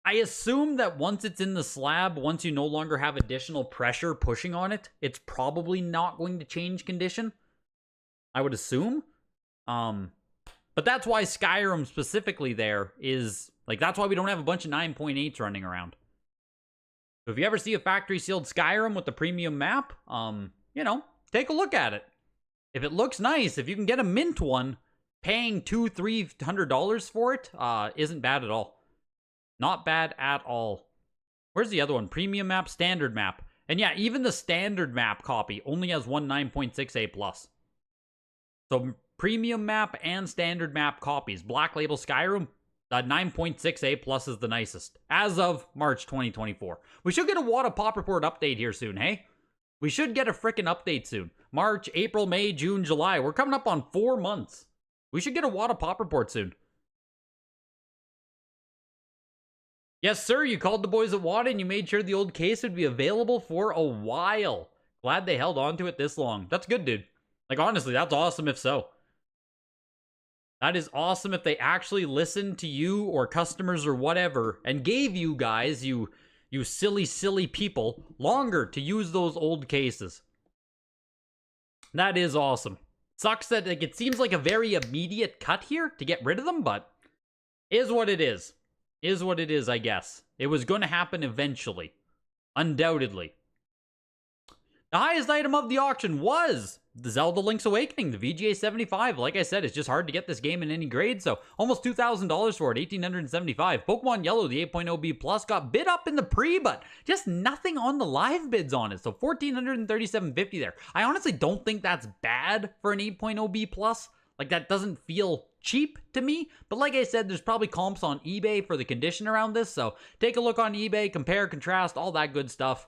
I assume that once it's in the slab, once you no longer have additional pressure pushing on it, it's probably not going to change condition. I would assume. But that's why Skyrim specifically there is, like, that's why we don't have a bunch of 9.8s running around. So if you ever see a factory sealed Skyrim with the premium map, you know, take a look at it. If it looks nice, if you can get a mint one, paying $200-$300 for it, isn't bad at all. Not bad at all. Where's the other one? Premium map, standard map. And yeah, even the standard map copy only has one 9.68+. So premium map and standard map copies. Black Label Skyrim, 9.68+ is the nicest. As of March 2024. We should get a WADA Pop Report update here soon, hey? We should get a frickin' update soon. March, April, May, June, July. We're coming up on 4 months. We should get a WADA Pop Report soon. Yes, sir, you called the boys at WADA and you made sure the old case would be available for a while. Glad they held on to it this long. That's good, dude. Like, honestly, that's awesome if so. That is awesome if they actually listened to you or customers or whatever and gave you guys, you silly, silly people, longer to use those old cases. That is awesome. Sucks that, like, it seems like a very immediate cut here to get rid of them, but is what it is. Is what it is, I guess. It was going to happen eventually. Undoubtedly. The highest item of the auction was the Zelda Link's Awakening, the VGA 75. Like I said, it's just hard to get this game in any grade, so almost $2,000 for it, $1,875. Pokemon Yellow, the 8.0B Plus, got bid up in the pre, but just nothing on the live bids on it, so $1,437.50 there. I honestly don't think that's bad for an 8.0B Plus. Like, that doesn't feel cheap to me, but like I said, there's probably comps on eBay for the condition around this, so take a look on eBay, compare, contrast, all that good stuff.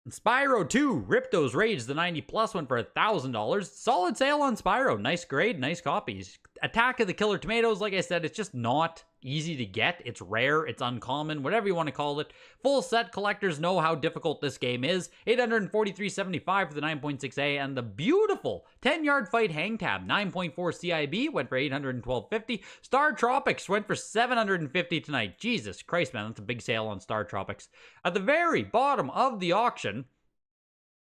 Spyro 2, Ripto's Rage, the 90 Plus went for $1,000. Solid sale on Spyro. Nice grade, nice copies. Attack of the Killer Tomatoes, like I said, it's just not easy to get. It's rare, it's uncommon, whatever you want to call it. Full set collectors know how difficult this game is. $843.75 for the 9.6A, and the beautiful 10-yard fight hang tab, 9.4 CIB, went for $812.50. Star Tropics went for $750 tonight. Jesus Christ, man, that's a big sale on Star Tropics. At the very bottom of the auction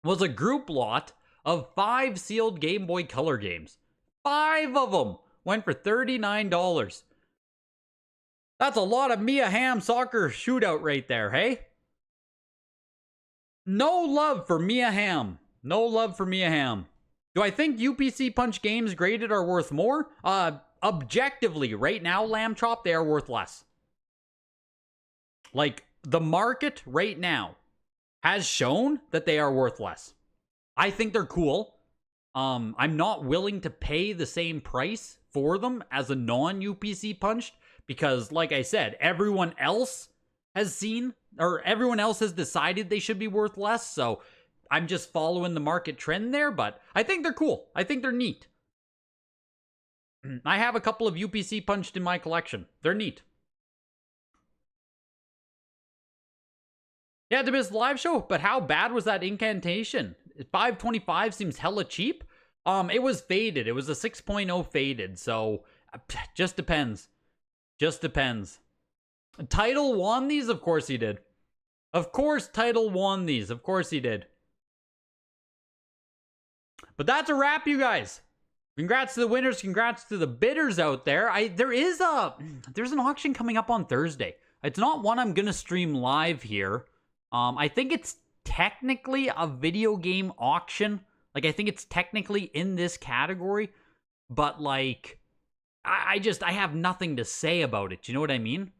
was a group lot of 5 sealed Game Boy Color games. 5 of them went for $39. That's a lot of Mia Hamm soccer shootout right there, hey? No love for Mia Hamm. No love for Mia Hamm. Do I think UPC Punch games graded are worth more? Objectively, right now, Lamb Chop, they are worth less. Like, the market right now has shown that they are worth less. I think they're cool. I'm not willing to pay the same price for them as a non-UPC Punched because, like I said, everyone else has seen, or everyone else has decided they should be worth less, so I'm just following the market trend there, but I think they're cool. I think they're neat. I have a couple of UPC Punched in my collection. They're neat. Yeah, to miss the live show, but how bad was that incantation? $5.25 seems hella cheap. It was faded. It was a 6.0 faded, so just depends. Just depends. Title won these? Of course he did. Of course Title won these. Of course he did. But that's a wrap, you guys. Congrats to the winners. Congrats to the bidders out there. There's an auction coming up on Thursday. It's not one I'm gonna stream live here. I think it's technically a video game auction. Like, I think it's technically in this category, but like, I have nothing to say about it. You know what I mean?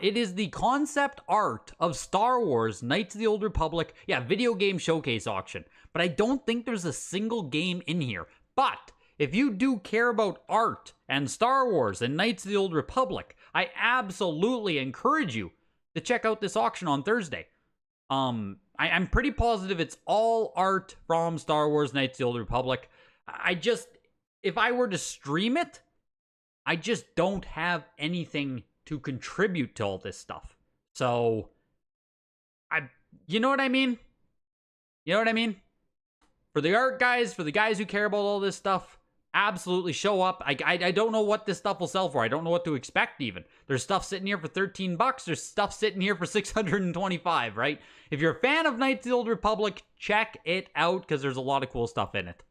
It is the concept art of Star Wars Knights of the Old Republic. Yeah, video game showcase auction. But I don't think there's a single game in here. But if you do care about art and Star Wars and Knights of the Old Republic, I absolutely encourage you to check out this auction on Thursday. I'm pretty positive it's all art from Star Wars Knights of the Old Republic. If I were to stream it, I just don't have anything to contribute to all this stuff. So, you know what I mean? You know what I mean? For the art guys, for the guys who care about all this stuff, absolutely show up. I don't know what this stuff will sell for. I don't know what to expect even. There's stuff sitting here for $13. There's stuff sitting here for $625, right? If you're a fan of Knights of the Old Republic, check it out because there's a lot of cool stuff in it.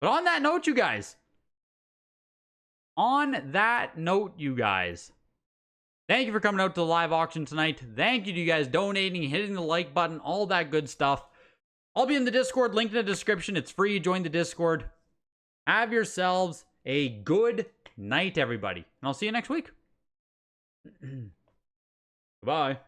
But on that note, you guys. Thank you for coming out to the live auction tonight. Thank you to you guys donating, hitting the like button, all that good stuff. I'll be in the Discord, link in the description. It's free. Join the Discord. Have yourselves a good night, everybody. And I'll see you next week. Goodbye.